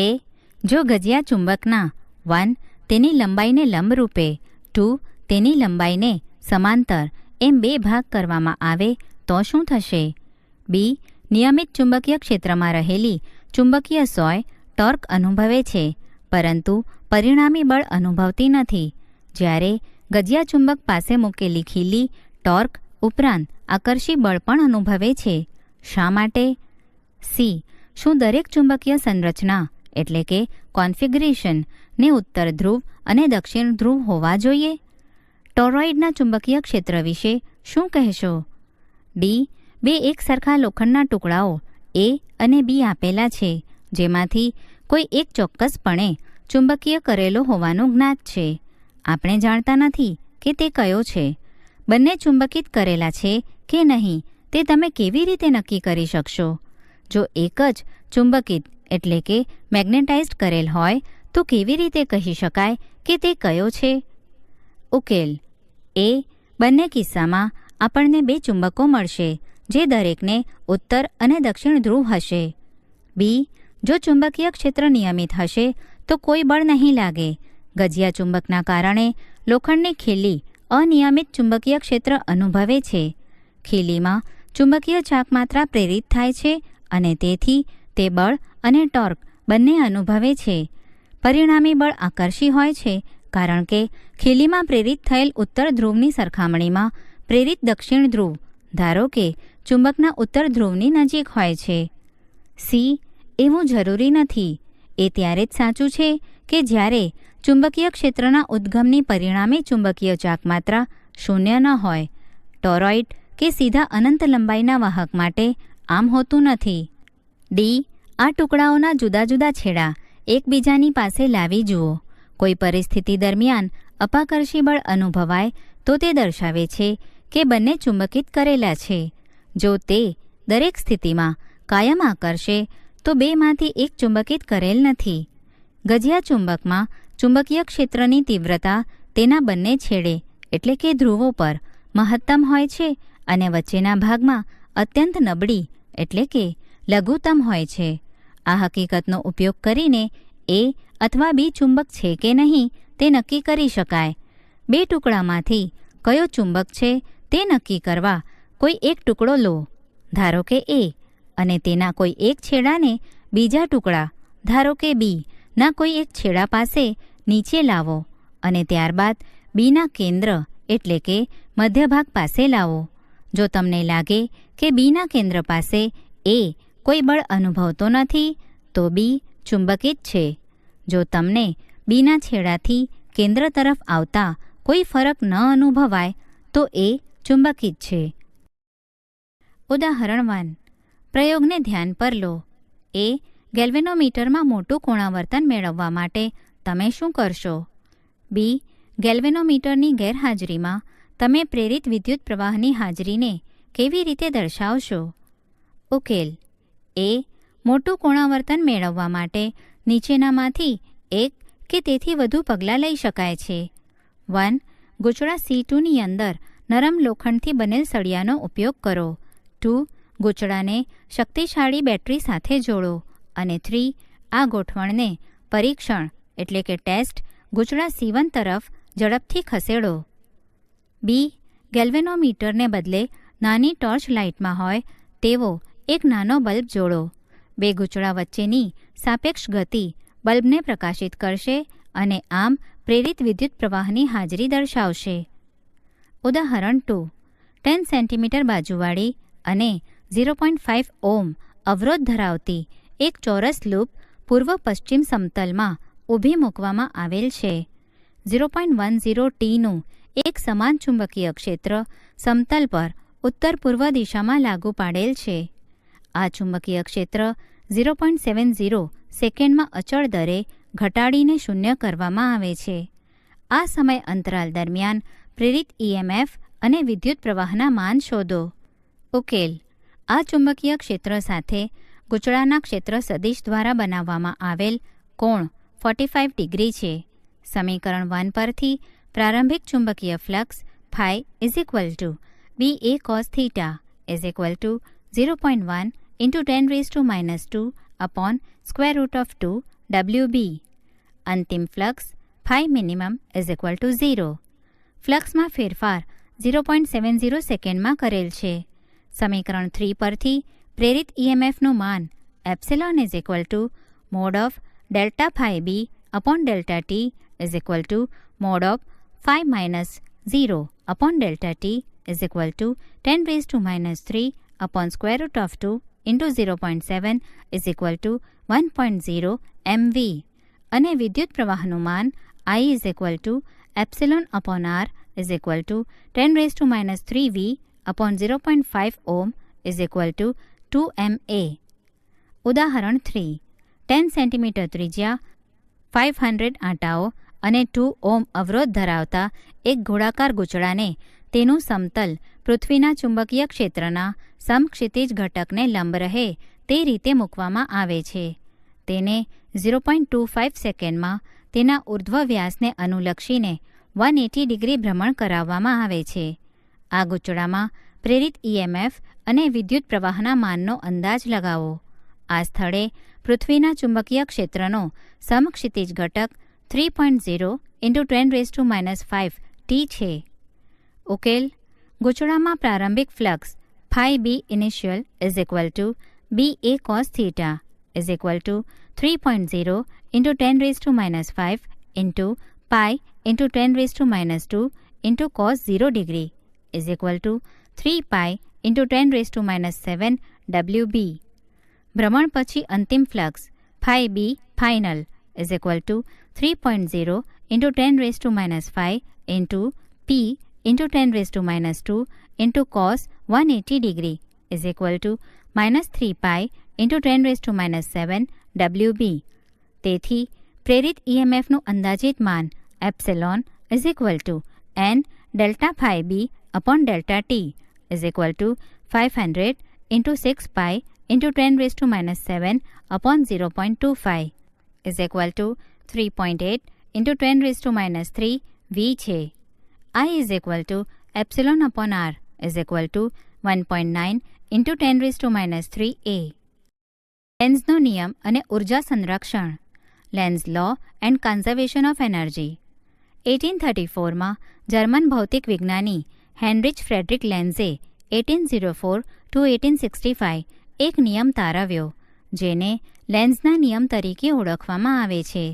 જો ગજિયા ચુંબકના 1 તેની લંબાઈને લંબરૂપે 2 તેની લંબાઈને સમાંતર એમ 2 ભાગ કરવામાં આવે તો શું થશે? b. નિયમિત ચુંબકીય ક્ષેત્રમાં રહેલી ચુંબકીય સોય ટોર્ક અનુભવે છે પરંતુ પરિણામી બળ અનુભવતી નથી જ્યારે ગજિયા ચુંબક પાસે મૂકેલી ખીલી ટોર્ક ઉપરાંત આકર્ષી બળ પણ અનુભવે છે. શા માટે? c. શું દરેક ચુંબકીય સંરચના એટલે કે કોન્ફિગરેશન ને ઉત્તર ધ્રુવ અને દક્ષિણ ધ્રુવ હોવા જોઈએ? ટોરોઇડના ચુંબકીય ક્ષેત્ર વિશે શું કહેશો? d. 2 એકસરખા લોખંડના ટુકડાઓ a અને b આપેલા છે જેમાંથી કોઈ એક ચોક્કસપણે ચુંબકીય કરેલો હોવાનું જ્ઞાત છે. આપણે જાણતા નથી કે તે કયો છે. બંને ચુંબકિત કરેલા છે કે નહીં તે તમે કેવી રીતે નક્કી કરી શકશો? જો એક જ ચુંબકિત એટલે કે મેગ્નેટાઇઝ્ડ કરેલ હોય તો કેવી રીતે કહી શકાય કે તે કયો છે? ઉકેલ: a. બંને કિસ્સામાં આપણને 2 ચુંબકો મળશે જે દરેકને ઉત્તર અને દક્ષિણ ધ્રુવ હશે. b. જો ચુંબકીય ક્ષેત્ર નિયમિત હશે તો કોઈ બળ નહીં લાગે. ગજિયા ચુંબકના કારણે લોખંડની ખીલી અનિયમિત ચુંબકીય ક્ષેત્ર અનુભવે છે. ખીલીમાં ચુંબકીય ચાકમાત્રા પ્રેરિત થાય છે અને તેથી તે બળ અને ટોર્ક બંને અનુભવે છે. પરિણામી બળ આકર્ષી હોય છે કારણ કે ખીલીમાં પ્રેરિત થયેલ ઉત્તર ધ્રુવની સરખામણીમાં પ્રેરિત દક્ષિણ ધ્રુવ ધારો કે ચુંબકના ઉત્તર ધ્રુવની નજીક હોય છે. સી, એવું જરૂરી નથી. એ ત્યારે જ સાચું છે કે જ્યારે ચુંબકીય ક્ષેત્રના ઉદ્ગમની પરિણામે ચુંબકીય ચાકમાત્રા શૂન્ય ન હોય. ટોરોઇડ કે સીધા અનંત લંબાઈના વાહક માટે આમ હોતું નથી. ડી, આ ટુકડાઓના જુદા જુદા છેડા એકબીજાની પાસે લાવી જુઓ. કોઈ પરિસ્થિતિ દરમિયાન અપાકર્ષી બળ અનુભવાય તો તે દર્શાવે છે કે બંને ચુંબકિત કરેલા છે. જો તે દરેક સ્થિતિમાં કાયમ આકર્ષે તો બેમાંથી એક ચુંબકિત કરેલ નથી. ગજિયા ચુંબકમાં ચુંબકીય ક્ષેત્રની તીવ્રતા તેના બંને છેડે એટલે કે ધ્રુવો પર મહત્તમ હોય છે અને વચ્ચેના ભાગમાં અત્યંત નબળી એટલે કે લઘુત્તમ હોય છે. આ હકીકતનો ઉપયોગ કરીને એ અથવા બી ચુંબક છે કે નહીં તે નક્કી કરી શકાય. બે ટુકડામાંથી કયો ચુંબક છે તે નક્કી કરવા કોઈ એક ટુકડો લો, ધારો કે એ, અને તેના કોઈ એક છેડાને બીજા ટુકડા ધારો કે બી ના કોઈ એક છેડા પાસે નીચે લાવો અને ત્યારબાદ બીના કેન્દ્ર એટલે કે મધ્યભાગ પાસે લાવો. જો તમને લાગે કે બીના કેન્દ્ર પાસે એ કોઈ બળ અનુભવતો નથી તો બી ચુંબકિત છે. જો તમને બીના છેડાથી કેન્દ્ર તરફ આવતા કોઈ ફરક ન અનુભવાય તો એ ચુંબકિત છે. ઉદાહરણ 1. પ્રયોગને ધ્યાન પર લો. એ ગેલ્વેનોમીટરમાં મોટું કોણાવર્તન મેળવવા માટે તમે શું કરશો? બી. ગેલ્વેનોમીટરની ગેરહાજરીમાં તમે પ્રેરિત વિદ્યુત પ્રવાહની હાજરીને કેવી રીતે દર્શાવશો? ઉકેલ. એ. મોટું કોણાવર્તન મેળવવા માટે નીચેનામાંથી એક કે તેથી વધુ પગલાં લઈ શકાય છે. 1. ગૂંચળા C2ની અંદર નરમ લોખંડથી બનેલ સળિયાનો ઉપયોગ કરો. 2. ગૂંચળાને શક્તિશાળી બેટરી સાથે જોડો. અને 3. આ ગોઠવણને પરીક્ષણ એટલે કે ટેસ્ટ ગૂંચળા C1 તરફ ઝડપથી ખસેડો. બી. ગેલ્વેનોમીટરને બદલે નાની ટોર્ચ લાઇટમાં હોય તેવો એક નાનો બલ્બ જોડો. બે ગૂંચળા વચ્ચેની સાપેક્ષ ગતિ બલ્બને પ્રકાશિત કરશે અને આમ પ્રેરિત વિદ્યુત પ્રવાહની હાજરી દર્શાવશે. ઉદાહરણ 2. 10 સેન્ટીમીટર બાજુવાળી અને 0.5 ઓહ્મ અવરોધ ધરાવતી એક ચોરસ લૂપ પૂર્વ પશ્ચિમ સમતલમાં ઊભી મૂકવામાં આવેલ છે. 0.10 ટીનું એક સમાન ચુંબકીય ક્ષેત્ર સમતલ પર ઉત્તર પૂર્વ દિશામાં લાગુ પાડેલ છે. આ ચુંબકીય ક્ષેત્ર 0.70 સેકન્ડમાં અચળ દરે ઘટાડીને શૂન્ય કરવામાં આવે છે. આ સમય અંતરાલ દરમિયાન પ્રેરિત EMF અને વિદ્યુત પ્રવાહના માન શોધો. ઉકેલ. આ ચુંબકીય ક્ષેત્ર સાથે ગૂંચળાના ક્ષેત્ર સદિશ દ્વારા બનાવવામાં આવેલ કોણ 45 ડિગ્રી છે. સમીકરણ 1 પરથી પ્રારંભિક ચુંબકીય flux phi BA cos theta = 0.1 × 10⁻² upon √2 WB. અંતિમ ફ્લક્સ phi minimum = 0. ફ્લક્સમાં ફેરફાર 0.70 સેકન્ડમાં કરેલ છે. સમીકરણ 3 પરથી પ્રેરિત EMFનું માન epsilon mod of delta phi B upon delta T mod of phi minus 0 upon delta T = 10⁻³ upon √2 into 0.7 = 1.0 MV. અને વિદ્યુત પ્રવાહનું માન I epsilon upon R = 10⁻³ V upon 0.5 ohm = 2 MA. ઉદાહરણ 3. 10 સેન્ટીમીટર ત્રિજ્યા 500 આંટાઓ અને 2 ઓહ્મ અવરોધ ધરાવતા એક ગોળાકાર ગૂંચળાને તેનું સમતલ પૃથ્વીના ચુંબકીય ક્ષેત્રના સમક્ષિતિજ ઘટકને લંબ રહે તે રીતે મૂકવામાં આવે છે. તેને 0.25 સેકન્ડમાં તેના ઉર્ધ્વ વ્યાસને અનુલક્ષીને 180 ડિગ્રી ભ્રમણ કરાવવામાં આવે છે. આ ગૂંચળામાં પ્રેરિત EMF અને વિદ્યુત પ્રવાહના માનનો અંદાજ લગાવો. આ સ્થળે પૃથ્વીના ચુંબકીય ક્ષેત્રનો સમક્ષિતિજ ઘટક 3.0 × 10⁻5 T છે. ઉકેલ. ગૂંચળામાં પ્રારંભિક flux phi B initial = BA cos theta = 3.0 × 10⁻5 × pi × 10⁻² × cos 0 degree is equal to 3 pi into 10⁻⁷ WB. ભ્રમણ પછી અંતિમ flux phi B final is equal to 3.0 into 10⁻⁵ into P into 10⁻² into cos 180 degree is equal to -3 pi into 10⁻⁷ WB. તેથી પ્રેરિત EMFનું અંદાજિત માન epsilon is equal to n delta phi B upon delta T is equal to 500 into 6 pi into 10⁻⁷ upon 0.25 is equal two 3.8 into 10⁻³ V છે. I is equal to epsilon upon R is equal to 1.9 into 10⁻³ A. લેન્ઝનો નિયમ અને ઉર્જા સંરક્ષણ. Lenz law and conservation of energy. 1834માં German ભૌતિક વિજ્ઞાની Heinrich Frederick લેન્ઝે 1804 to 1865 એક નિયમ તારવ્યો, જેને લેન્ઝના નિયમ તરીકે ઓળખવામાં આવે છે,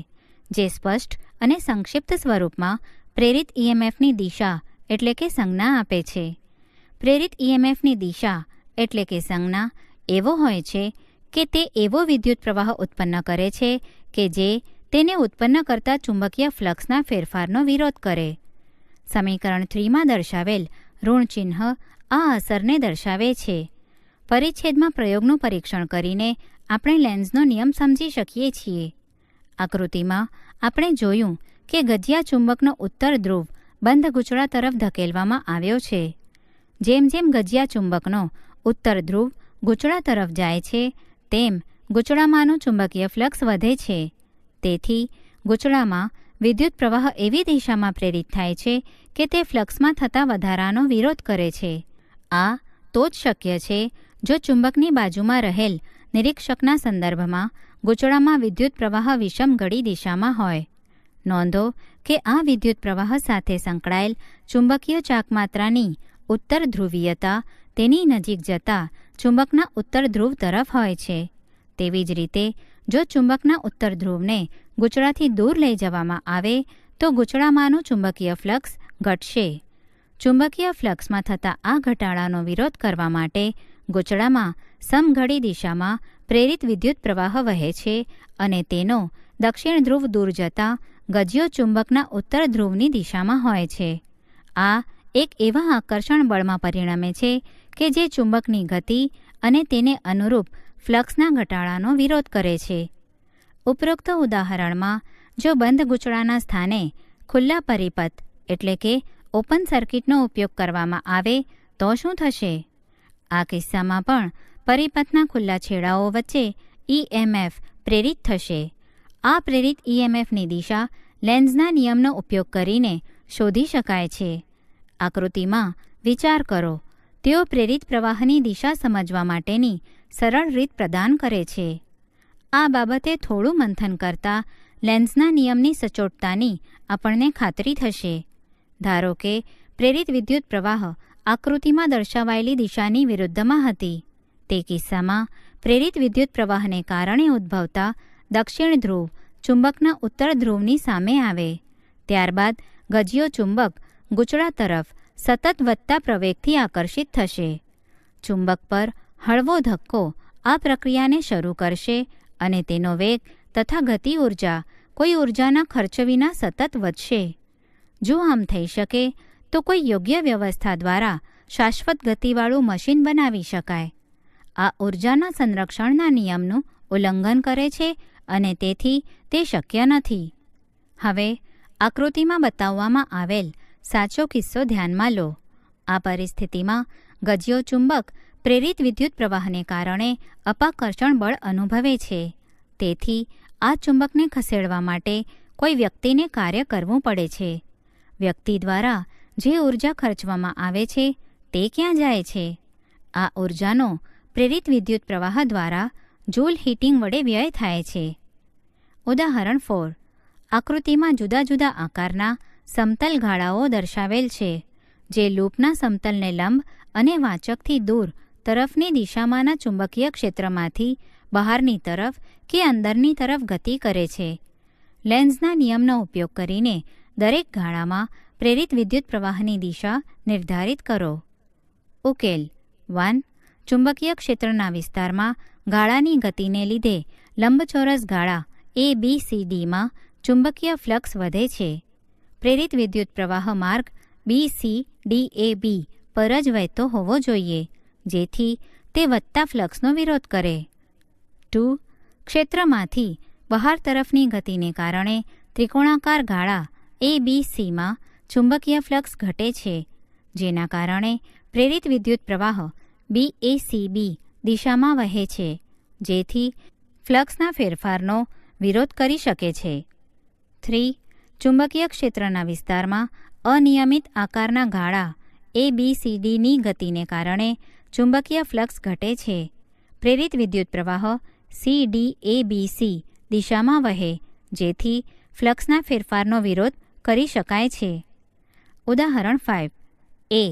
જે સ્પષ્ટ અને સંક્ષિપ્ત સ્વરૂપમાં પ્રેરિત EMFની દિશા એટલે કે સંજ્ઞા આપે છે. પ્રેરિત EMFની દિશા એટલે કે સંજ્ઞા એવો હોય છે કે તે એવો વિદ્યુત પ્રવાહ ઉત્પન્ન કરે છે કે જે તેને ઉત્પન્ન કરતા ચુંબકીય ફ્લક્સના ફેરફારનો વિરોધ કરે. સમીકરણ 3માં દર્શાવેલ ઋણ ચિહ્ન આ અસરને દર્શાવે છે. પરિચ્છેદમાં પ્રયોગનું પરીક્ષણ કરીને આપણે લેન્ઝનો નિયમ સમજી શકીએ છીએ. આકૃતિમાં આપણે જોયું કે ગજિયા ચુંબકનો ઉત્તર ધ્રુવ બંધ ગૂંચળા તરફ ધકેલવામાં આવ્યો છે. જેમ જેમ ગજિયા ચુંબકનો ઉત્તર ધ્રુવ ગૂંચળા તરફ જાય છે, તેમ ગૂંચળામાંનું ચુંબકીય ફ્લક્સ વધે છે. તેથી ગૂંચળામાં વિદ્યુત પ્રવાહ એવી દિશામાં પ્રેરિત થાય છે કે તે ફ્લક્સમાં થતા વધારાનો વિરોધ કરે છે. આ તો જ શક્ય છે જો ચુંબકની બાજુમાં રહેલ નિરીક્ષકના સંદર્ભમાં ગૂંચળામાં વિદ્યુત પ્રવાહ વિષમ ઘડી દિશામાં હોય. નોંધો કે આ વિદ્યુત પ્રવાહ સાથે સંકળાયેલ ચુંબકીય ચાકમાત્રાની ઉત્તર ધ્રુવીયતા તેની નજીક જતા ચુંબકના ઉત્તર ધ્રુવ તરફ હોય છે. તેવી જ રીતે જો ચુંબકના ઉત્તર ધ્રુવને ગૂંચળાથી દૂર લઈ જવામાં આવે તો ગૂંચળામાંનું ચુંબકીય ફ્લક્સ ઘટશે. ચુંબકીય ફ્લક્સમાં થતા આ ઘટાડાનો વિરોધ કરવા માટે ગૂંચળામાં સમઘડી દિશામાં પ્રેરિત વિદ્યુત પ્રવાહ વહે છે અને તેનો દક્ષિણ ધ્રુવ દૂર જતાં ગજિયો ચુંબકના ઉત્તર ધ્રુવની દિશામાં હોય છે. આ એક એવા આકર્ષણ બળમાં પરિણમે છે કે જે ચુંબકની ગતિ અને તેને અનુરૂપ ફ્લક્સના ઘટાડાનો વિરોધ કરે છે. ઉપરોક્ત ઉદાહરણમાં જો બંધ ગૂંચળાના સ્થાને ખુલ્લા પરિપથ એટલે કે ઓપન સર્કિટનો ઉપયોગ કરવામાં આવે તો શું થશે? આ કિસ્સામાં પણ પરિપથના ખુલ્લા છેડાઓ વચ્ચે EMF પ્રેરિત થશે. આ પ્રેરિત EMFની દિશા લેન્ઝના નિયમનો ઉપયોગ કરીને શોધી શકાય છે. આકૃતિમાં વિચાર કરો. તેઓ પ્રેરિત પ્રવાહની દિશા સમજવા માટેની સરળ રીત પ્રદાન કરે છે. આ બાબતે થોડું મંથન કરતાં લેન્ઝના નિયમની સચોટતાની આપણને ખાતરી થશે. ધારો કે પ્રેરિત વિદ્યુત પ્રવાહ આકૃતિમાં દર્શાવાયેલી દિશાની વિરુદ્ધમાં હતી. તે કિસ્સામાં પ્રેરિત વિદ્યુત પ્રવાહને કારણે ઉદ્ભવતા દક્ષિણ ધ્રુવ ચુંબકના ઉત્તર ધ્રુવની સામે આવે. ત્યારબાદ ગજિયો ચુંબક ગૂંચળા તરફ સતત વધતા પ્રવેગથી આકર્ષિત થશે. ચુંબક પર હળવો ધક્કો આ પ્રક્રિયાને શરૂ કરશે અને તેનો વેગ તથા ગતિ ઉર્જા કોઈ ઉર્જાના ખર્ચ વિના સતત વધશે. જો આમ થઈ શકે તો કોઈ યોગ્ય વ્યવસ્થા દ્વારા શાશ્વત ગતિવાળું મશીન બનાવી શકાય. આ ઉર્જાના સંરક્ષણના નિયમનું ઉલ્લંઘન કરે છે અને તેથી તે શક્ય નથી. હવે આકૃતિમાં બતાવવામાં આવેલ સાચો કિસ્સો ધ્યાનમાં લો. આ પરિસ્થિતિમાં ગજિયો ચુંબક પ્રેરિત વિદ્યુત પ્રવાહને કારણે અપાકર્ષણ બળ અનુભવે છે. તેથી આ ચુંબકને ખસેડવા માટે કોઈ વ્યક્તિને કાર્ય કરવું પડે છે. વ્યક્તિ દ્વારા જે ઉર્જા ખર્ચવામાં આવે છે તે ક્યાં જાય છે? આ ઉર્જાનો પ્રેરિત વિદ્યુત પ્રવાહ દ્વારા જૂલ હીટિંગ વડે વ્યય થાય છે. ઉદાહરણ 4. આકૃતિમાં જુદા જુદા આકારના સમતલ ગાળાઓ દર્શાવેલ છે, જે લૂપના સમતલને લંબ અને વાચકથી દૂર તરફની દિશામાંના ચુંબકીય ક્ષેત્રમાંથી બહારની તરફ કે અંદરની તરફ ગતિ કરે છે. લેન્ઝના નિયમનો ઉપયોગ કરીને દરેક ગાળામાં પ્રેરિત વિદ્યુત પ્રવાહની દિશા નિર્ધારિત કરો. ઉકેલ 1. ચુંબકીય ક્ષેત્રના વિસ્તારમાં ગાળાની ગતિને લીધે લંબચોરસ ગાળા ABCDમાં ચુંબકીય ફ્લક્સ વધે છે. પ્રેરિત વિદ્યુત પ્રવાહ માર્ગ BCDAB પર જ વહેતો હોવો જોઈએ, જેથી તે વધતા ફ્લક્સનો વિરોધ કરે. 2. ક્ષેત્રમાંથી બહાર તરફની ગતિને કારણે ત્રિકોણાકાર ગાળા ABCમાં ચુંબકીય ફ્લક્સ ઘટે છે, જેના કારણે પ્રેરિત વિદ્યુત પ્રવાહ BACB દિશામાં વહે છે, જેથી ફ્લક્સના ફેરફારનો વિરોધ કરી શકે છે. 3. ચુંબકીય ક્ષેત્રના વિસ્તારમાં અનિયમિત આકારના ગાળા ABCDની ગતિને કારણે ચુંબકીય ફ્લક્સ ઘટે છે. પ્રેરિત વિદ્યુત પ્રવાહ CDABC દિશામાં વહે, જેથી ફ્લક્સના ફેરફારનો વિરોધ કરી શકાય છે. ઉદાહરણ 5. A.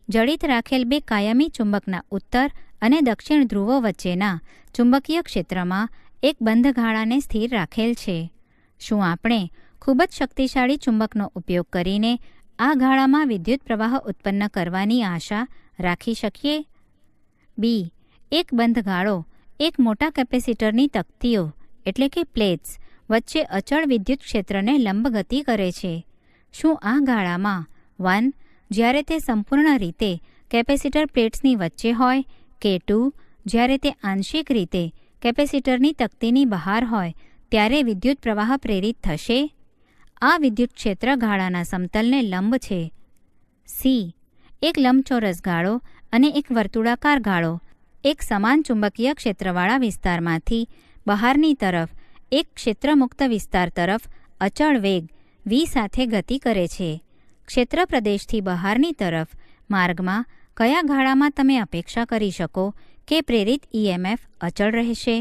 જડિત રાખેલ બે કાયમી ચુંબકના ઉત્તર અને દક્ષિણ ધ્રુવો વચ્ચેના ચુંબકીય ક્ષેત્રમાં એક બંધ ગાળાને સ્થિર રાખેલ છે. શું આપણે ખૂબ જ શક્તિશાળી ચુંબકનો ઉપયોગ કરીને આ ગાળામાં વિદ્યુત પ્રવાહ ઉત્પન્ન કરવાની આશા રાખી શકીએ? B. એક બંધ ગાળો એક મોટા કેપેસિટરની તકતીઓ એટલે કે પ્લેટ્સ વચ્ચે અચળ વિદ્યુત ક્ષેત્રને લંબ ગતિ કરે છે. શું આ ગાળામાં 1. જ્યારે તે સંપૂર્ણ રીતે કેપેસિટર પ્લેટ્સની વચ્ચે હોય કે 2. જ્યારે તે આંશિક રીતે કેપેસિટરની તકતીની બહાર હોય ત્યારે વિદ્યુત પ્રવાહ પ્રેરિત થશે? આ વિદ્યુત ક્ષેત્ર ગાળાના સમતલને લંબ છે. C. એક લંબચોરસ ગાળો અને એક વર્તુળાકાર ગાળો એક સમાન ચુંબકીય ક્ષેત્રવાળા વિસ્તારમાંથી બહારની તરફ એક ક્ષેત્રમુક્ત વિસ્તાર તરફ અચળ વેગ v સાથે ગતિ કરે છે. ક્ષેત્ર પ્રદેશથી બહારની તરફ માર્ગમાં કયા ગાળામાં તમે અપેક્ષા કરી શકો કે પ્રેરિત EMF અચળ રહેશે?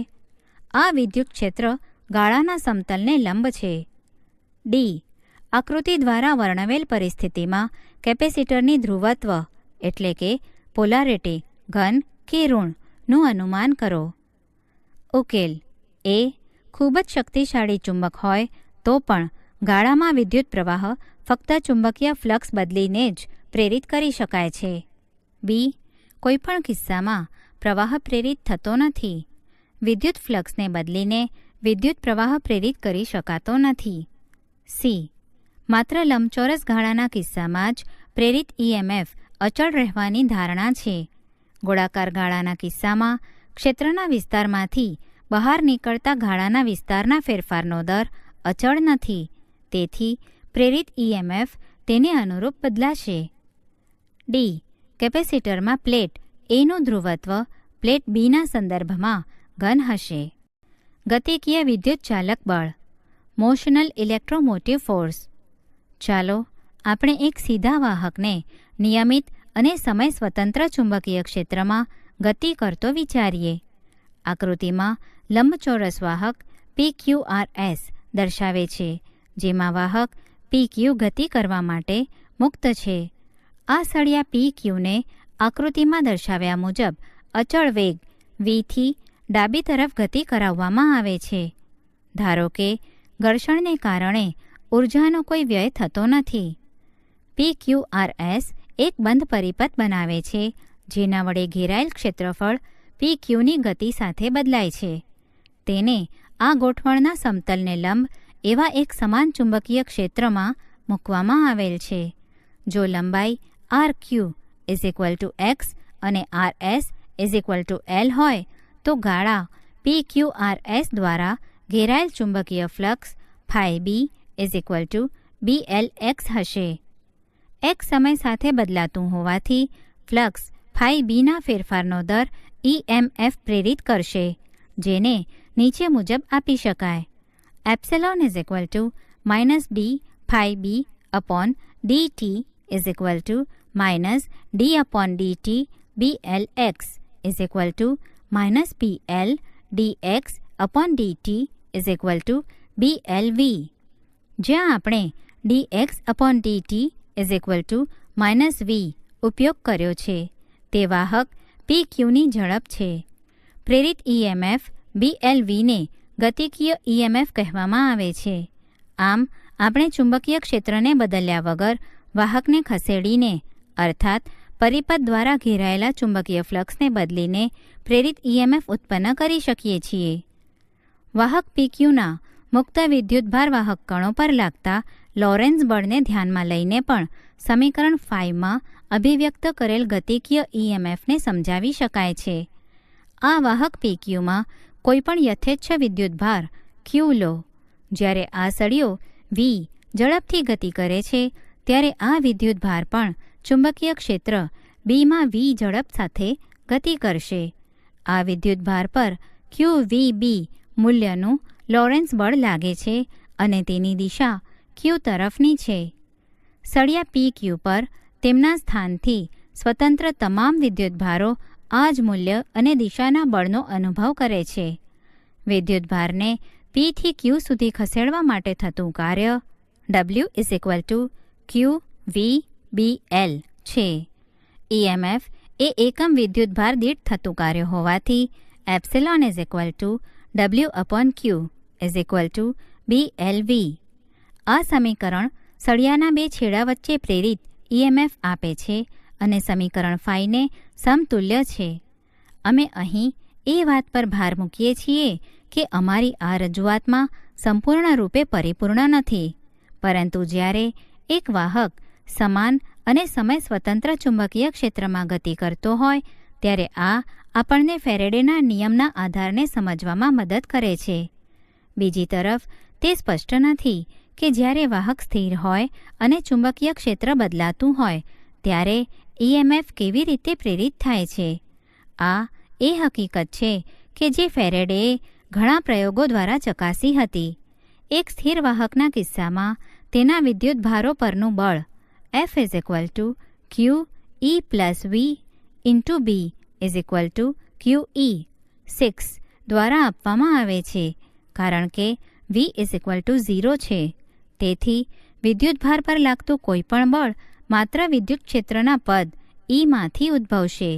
આ વિદ્યુત ક્ષેત્ર ગાળાના સમતલને લંબ છે. D. આકૃતિ દ્વારા વર્ણવેલ પરિસ્થિતિમાં કેપેસિટરની ધ્રુવત્વ એટલે કે પોલારિટી ઘન કે ઋણનું અનુમાન કરો. ઉકેલ A. ખૂબ જ શક્તિશાળી ચુંબક હોય તો પણ ગાળામાં વિદ્યુત પ્રવાહ ફક્ત ચુંબકીય ફ્લક્સ બદલીને જ પ્રેરિત કરી શકાય છે. B. કોઈપણ કિસ્સામાં પ્રવાહ પ્રેરિત થતો નથી. વિદ્યુત ફ્લક્સને બદલીને વિદ્યુત પ્રવાહ પ્રેરિત કરી શકાતો નથી. C. માત્ર લંબચોરસ ગાળાના કિસ્સામાં જ પ્રેરિત EMF અચળ રહેવાની ધારણા છે. ગોળાકાર ગાળાના કિસ્સામાં ક્ષેત્રના વિસ્તારમાંથી બહાર નીકળતા ગાળાના વિસ્તારના ફેરફારનો દર અચળ નથી, તેથી પ્રેરિત EMF તેને અનુરૂપ બદલાશે. D. કેપેસિટરમાં પ્લેટ Aનું ધ્રુવત્વ પ્લેટ Bના સંદર્ભમાં ઘન હશે. ગતિકીય વિદ્યુત ચાલક બળ મોશનલ ઇલેક્ટ્રોમોટિવ ફોર્સ. ચાલો આપણે એક સીધા વાહકને નિયમિત અને સમય સ્વતંત્ર ચુંબકીય ક્ષેત્રમાં ગતિ કરતો વિચારીએ. આકૃતિમાં લંબચોરસ વાહક PQRS દર્શાવે છે, જેમાં વાહક PQ ગતિ કરવા માટે મુક્ત છે. આ સળિયા PQને આકૃતિમાં દર્શાવ્યા મુજબ અચળ વેગ Vથી ડાબી તરફ ગતિ કરાવવામાં આવે છે. ધારો કે ઘર્ષણને કારણે ઊર્જાનો કોઈ વ્યય થતો નથી. PQRS એક બંધ પરિપથ બનાવે છે, જેના વડે ઘેરાયેલ ક્ષેત્રફળ PQની ગતિ સાથે બદલાય છે. તેને આ ગોઠવણના સમતલને લંબ એવા એક સમાન ચુંબકીય ક્ષેત્રમાં મૂકવામાં આવેલ છે. જો લંબાઈ RQ = x અને RS = L હોય તો ગાળા PQRS દ્વારા ઘેરાયેલ ચુંબકીય ફ્લક્સ φB = BLX હશે. x સમય સાથે બદલાતું હોવાથી ફ્લક્સ φBના ફેરફારનો દર EMF પ્રેરિત કરશે, જેને નીચે મુજબ આપી શકાય. Epsilon = -d φB /dt -d/dt BLX -PL dx/dt BLV. જ્યાં આપણે dx/dt -v ઉપયોગ કર્યો છે, તે વાહક PQની ઝડપ છે. પ્રેરિત EMF BLVને ગતિકીય EMF કહેવામાં આવે છે. આમ આપણે ચુંબકીય ક્ષેત્રને બદલ્યા વગર વાહકને ખસેડીને અર્થાત પરિપથ દ્વારા ઘેરાયેલા ચુંબકીય ફ્લક્સને બદલીને પ્રેરિત EMF ઉત્પન્ન કરી શકીએ છીએ. વાહક PQના મુક્ત વિદ્યુતભાર વાહક કણો પર લાગતા લોરેન્ઝ બળને ધ્યાનમાં લઈને પણ સમીકરણ 5માં અભિવ્યક્ત કરેલ ગતિકીય EMFને સમજાવી શકાય છે. આ વાહક PQમાં કોઈપણ યથેચ્છ વિદ્યુતભાર Q લો. જ્યારે આ સળિયો V ઝડપથી ગતિ કરે છે ત્યારે આ વિદ્યુતભાર પણ ચુંબકીય ક્ષેત્ર Bમાં V ઝડપ સાથે ગતિ કરશે. આ વિદ્યુતભાર પર QVB મૂલ્યનું લોરેન્ઝ બળ લાગે છે અને તેની દિશા Q તરફની છે. સળિયા PQ પર તેમના સ્થાનથી સ્વતંત્ર તમામ વિદ્યુતભારો આ જ મૂલ્ય અને દિશાના બળનો અનુભવ કરે છે. વિદ્યુતભારને P થી Q સુધી ખસેડવા માટે થતું કાર્ય W=QVBL છે. EMF એ એકમ વિદ્યુતભાર દીઠ થતું કાર્ય હોવાથી W/Q=BLV. આ સમીકરણ સળિયાના બે છેડા વચ્ચે પ્રેરિત EMF આપે છે અને સમીકરણ 5ને સમતુલ્ય છે. અમે અહીં એ વાત પર ભાર મૂકીએ છીએ કે અમારી આ રજૂઆતમાં સંપૂર્ણ રૂપે પરિપૂર્ણ નથી, પરંતુ જ્યારે એક વાહક સમાન અને સમય સ્વતંત્ર ચુંબકીય ક્ષેત્રમાં ગતિ કરતો હોય ત્યારે આ આપણને ફેરેડેના નિયમના આધારને સમજવામાં મદદ કરે છે. બીજી તરફ તે સ્પષ્ટ નથી કે જ્યારે વાહક સ્થિર હોય અને ચુંબકીય ક્ષેત્ર બદલાતું હોય ત્યારે EMF કેવી રીતે પ્રેરિત થાય છે. આ એ હકીકત છે કે જે ફેરેડેએ ઘણા પ્રયોગો દ્વારા ચકાસી હતી. એક સ્થિર વાહકના કિસ્સામાં તેના વિદ્યુતભારો પરનું બળ F=QE+V×B=QE6 દ્વારા આપવામાં આવે છે કારણ કે V=0 છે. તેથી વિદ્યુતભાર પર લાગતું કોઈપણ બળ માત્ર વિદ્યુત ક્ષેત્રના પદ Eમાંથી ઉદ્ભવશે.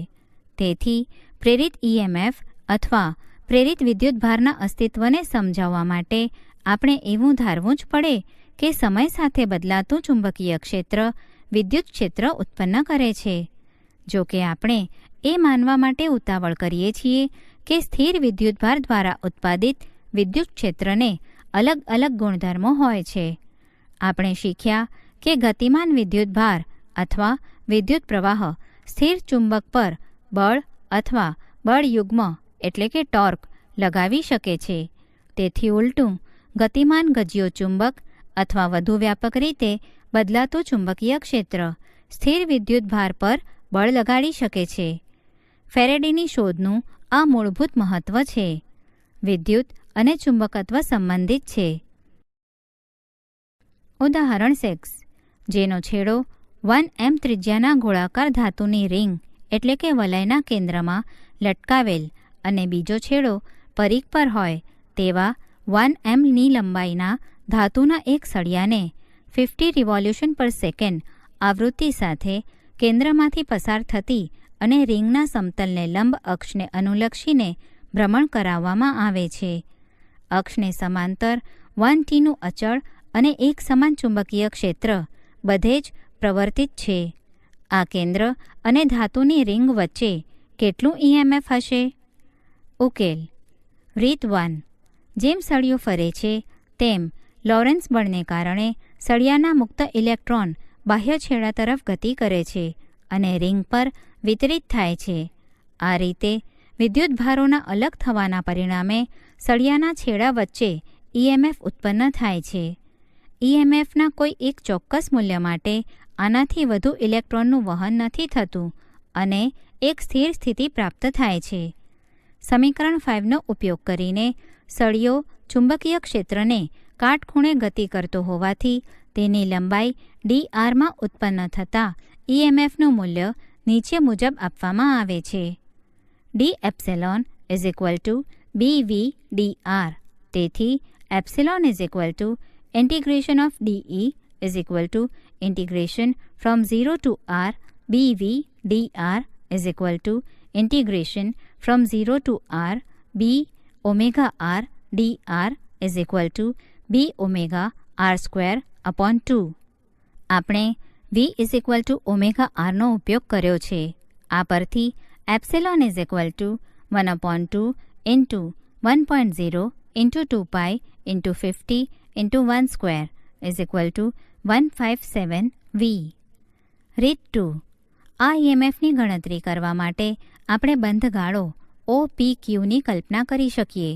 તેથી પ્રેરિત EMF અથવા પ્રેરિત વિદ્યુતભારના અસ્તિત્વને સમજાવવા માટે આપણે એવું ધારવું જ પડે કે સમય સાથે બદલાતું ચુંબકીય ક્ષેત્ર વિદ્યુત ક્ષેત્ર ઉત્પન્ન કરે છે. જો કે આપણે એ માનવા માટે ઉતાવળ કરીએ છીએ કે સ્થિર વિદ્યુતભાર દ્વારા ઉત્પાદિત વિદ્યુત ક્ષેત્રને અલગ અલગ ગુણધર્મો હોય છે. આપણે શીખ્યા કે ગતિમાન વિદ્યુતભાર અથવા વિદ્યુત પ્રવાહ સ્થિર ચુંબક પર બળ અથવા બળયુગ્મ એટલે કે ટોર્ક લગાવી શકે છે. તેથી ઉલટું ગતિમાન ગજિયો ચુંબક અથવા વધુ વ્યાપક રીતે બદલાતું ચુંબકીય ક્ષેત્ર સ્થિર વિદ્યુતભાર પર બળ લગાડી શકે છે. ફેરેડેની શોધનું આ મૂળભૂત મહત્વ છે. વિદ્યુત અને ચુંબકત્વ સંબંધિત છે. ઉદાહરણ 6, જેનો છેડો 1m ત્રિજ્યાના ગોળાકાર ધાતુની રિંગ એટલે કે વલયના કેન્દ્રમાં લટકાવેલ અને બીજો છેડો પરિઘ પર હોય તેવા 1mની લંબાઈના ધાતુના એક સળિયાને 50 રિવોલ્યુશન પર સેકન્ડ આવૃત્તિ સાથે કેન્દ્રમાંથી પસાર થતી અને રિંગના સમતલને લંબ અક્ષને અનુલક્ષીને ભ્રમણ કરાવવામાં આવે છે. અક્ષને સમાંતર 1Tનું અચળ અને એક સમાન ચુંબકીય ક્ષેત્ર બધે જ પ્રવર્તિત છે. આ કેન્દ્ર અને ધાતુની રિંગ વચ્ચે કેટલું EMF હશે? ઉકેલ. રીત 1. જેમ સળિયો ફરે છે તેમ લોરેન્ઝ બળને કારણે સળિયાના મુક્ત ઇલેક્ટ્રોન બાહ્ય છેડા તરફ ગતિ કરે છે અને રિંગ પર વિતરિત થાય છે. આ રીતે વિદ્યુતભારોના અલગ થવાના પરિણામે સળિયાના છેડા વચ્ચે EMF ઉત્પન્ન થાય છે. EMFના કોઈ એક ચોક્કસ મૂલ્ય માટે આનાથી વધુ ઇલેક્ટ્રોનનું વહન નથી થતું અને એક સ્થિર સ્થિતિ પ્રાપ્ત થાય છે. સમીકરણ 5નો ઉપયોગ કરીને સળિયો ચુંબકીય ક્ષેત્રને કાટખૂણે ગતિ કરતો હોવાથી તેની લંબાઈ dr માં ઉત્પન્ન થતા EMFનું મૂલ્ય નીચે મુજબ આપવામાં આવે છે. d∈BV/dr. તેથી ∫ DE ∫ from 0 to r BV/dr ∫ from 0 to r B⍵r dr B⍵r²/2. આપણે V is equal to omega આરનો ઉપયોગ કર્યો છે. આ પરથી epsilon is equal to 1/2 into 1.0 into 2 pi into 50 into 1 square is equal to 157 V. રીત 2. આ EMFની ગણતરી કરવા માટે આપણે બંધ ગાળો OPQની કલ્પના કરી શકીએ,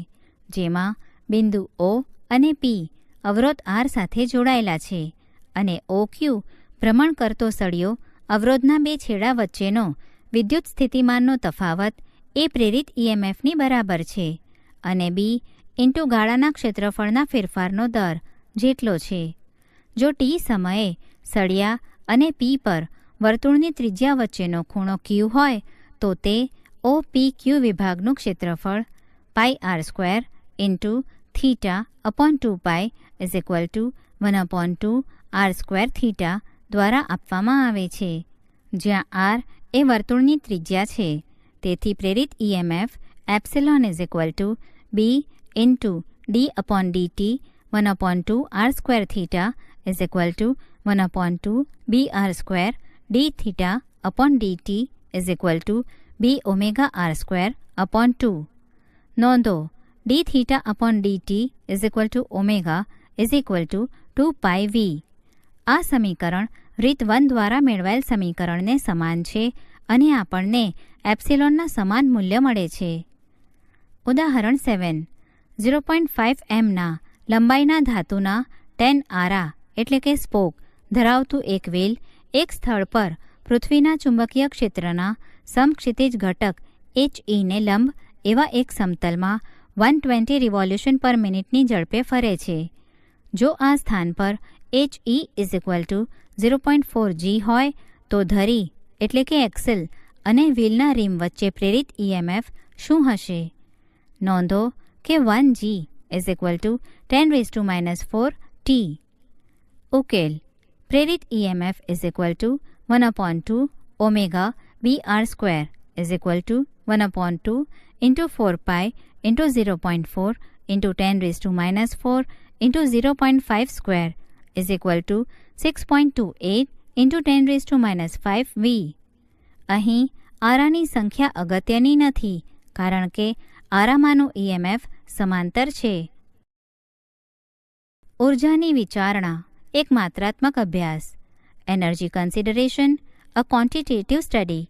જેમાં બિંદુ O અને P અવરોધ R સાથે જોડાયેલા છે અને OQ ભ્રમણ કરતો સળિયો અવરોધના બે છેડા વચ્ચેનો વિદ્યુત સ્થિતિમાનનો તફાવત એ પ્રેરિત EMFની બરાબર છે અને B ઇન્ટુ ગાળાના ક્ષેત્રફળના ફેરફારનો દર જેટલો છે. જો T સમયે સળિયા અને P પર વર્તુળની ત્રિજ્યા વચ્ચેનો ખૂણો Q હોય તો તે OPQ વિભાગનું ક્ષેત્રફળ πr² into theta upon 2 pi is equal to 1/2 r² theta દ્વારા આપવામાં આવે છે, જ્યાં R એ વર્તુળની ત્રિજ્યા છે. તેથી પ્રેરિત EMF epsilon is equal two B into d/dt 1/2 r² theta is equal to 1/2 br² d theta upon dt is equal two b omega r²/2. નોંધો, d theta upon dt is equal to omega is equal two 2 pi v. આ સમીકરણ રીત 1 દ્વારા મેળવાયેલ સમીકરણને સમાન છે અને આપણને એપ્સિલોનના સમાન મૂલ્ય મળે છે. ઉદાહરણ 7. 0.5 mના લંબાઈના ધાતુના 10 આરા એટલે કે સ્પોક ધરાવતું એક વ્હીલ એક સ્થળ પર પૃથ્વીના ચુંબકીય ક્ષેત્રના સમક્ષિતિજ ઘટક HE ને લંબ એવા એક સમતલમાં 120 રિવોલ્યુશન પર મિનિટની ઝડપે ફરે છે. જો આ સ્થાન પર HE is equal two 0.4 g હોય તો ધરી એટલે કે એક્સેલ અને વ્હીલના રીમ વચ્ચે પ્રેરિત EMF શું હશે? નોંધો કે 1 g is equal two 10⁻⁴ t. ઉકેલ. પ્રેરિત EMF is equal to 1/2 omega br² is equal to 1/2 into 4 pi into 0.4 into 10⁻⁴ into 0.5² is equal two 6.28 into 10⁻⁵ v. અહીં આરાની સંખ્યા અગત્યની નથી કારણ કે આરામાંનું EMF સમાંતર છે. ઉર્જાની વિચારણા એક માત્રાત્મક અભ્યાસ. એનર્જી કન્સિડરેશન અ ક્વોન્ટિટેટિવ સ્ટડી.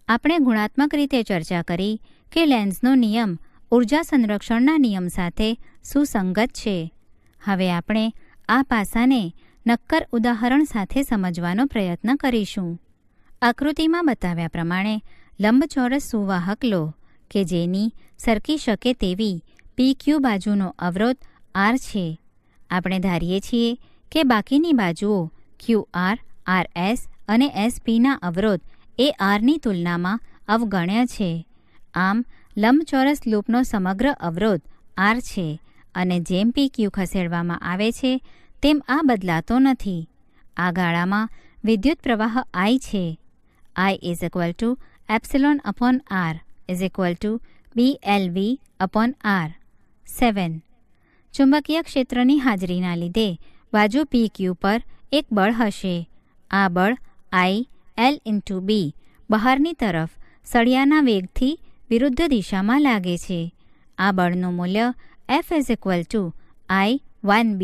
આપણે ગુણાત્મક રીતે ચર્ચા કરી કે લેન્ઝનો નિયમ ઉર્જા સંરક્ષણના નિયમ સાથે સુસંગત છે. હવે આપણે આ પાસાને નક્કર ઉદાહરણ સાથે સમજવાનો પ્રયત્ન કરીશું. આકૃતિમાં બતાવ્યા પ્રમાણે લંબચોરસ સુવાહક લો કે જેની સરકી શકે તેવી PQ બાજુનો અવરોધ R છે. આપણે ધારીએ છીએ કે બાકીની બાજુઓ QR, RS અને SPના અવરોધ એ Rની તુલનામાં અવગણ્ય છે. આમ લંબચોરસ લૂપનો સમગ્ર અવરોધ R છે અને જેમ PQ ખસેડવામાં આવે છે તેમ આ બદલાતો નથી. આ ગાળામાં વિદ્યુત પ્રવાહ I છે. I is equal to epsilon upon R is equal two BLV/R. 7. ચુંબકીય ક્ષેત્રની હાજરીના લીધે બાજુ PQ પર એક બળ હશે. આ બળ I L/B બહારની તરફ સળિયાના વેગથી વિરુદ્ધ દિશામાં લાગે છે. આ બળનું મૂલ્ય F is equal two I1B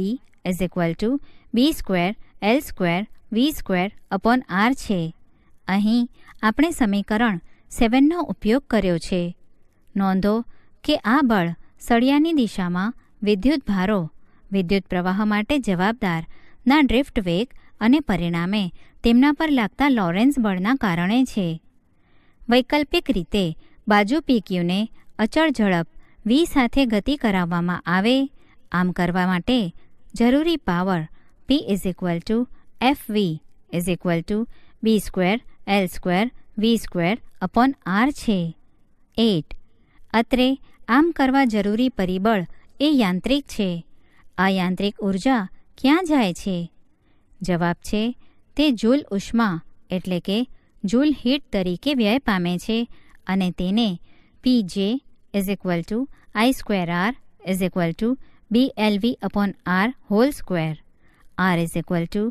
is equal two B²L²V²/R છે. અહીં આપણે સમીકરણ 7નો ઉપયોગ કર્યો છે. નોંધો કે આ બળ સળિયાની દિશામાં વિદ્યુત ભારો, વિદ્યુત પ્રવાહ માટે જવાબદાર ના ડ્રિફ્ટ વેગ અને પરિણામે તેમના પર લાગતા લોરેન્ઝ બળના કારણે છે. વૈકલ્પિક રીતે બાજુ PQને અચળ ઝડપ v સાથે ગતિ કરાવવામાં આવે. આમ કરવા માટે જરૂરી power P is equal two FV is equal two B²L²V²/R છે. 8. અત્રે આમ કરવા જરૂરી પરિબળ એ યાંત્રિક છે. આ યાંત્રિક ઉર્જા ક્યાં જાય છે? જવાબ છે તે જૂલ ઉષ્મા એટલે કે જૂલ હીટ તરીકે વ્યય પામે છે અને તેને PJ is equal two I²R is equal two BLV/R² R is equal two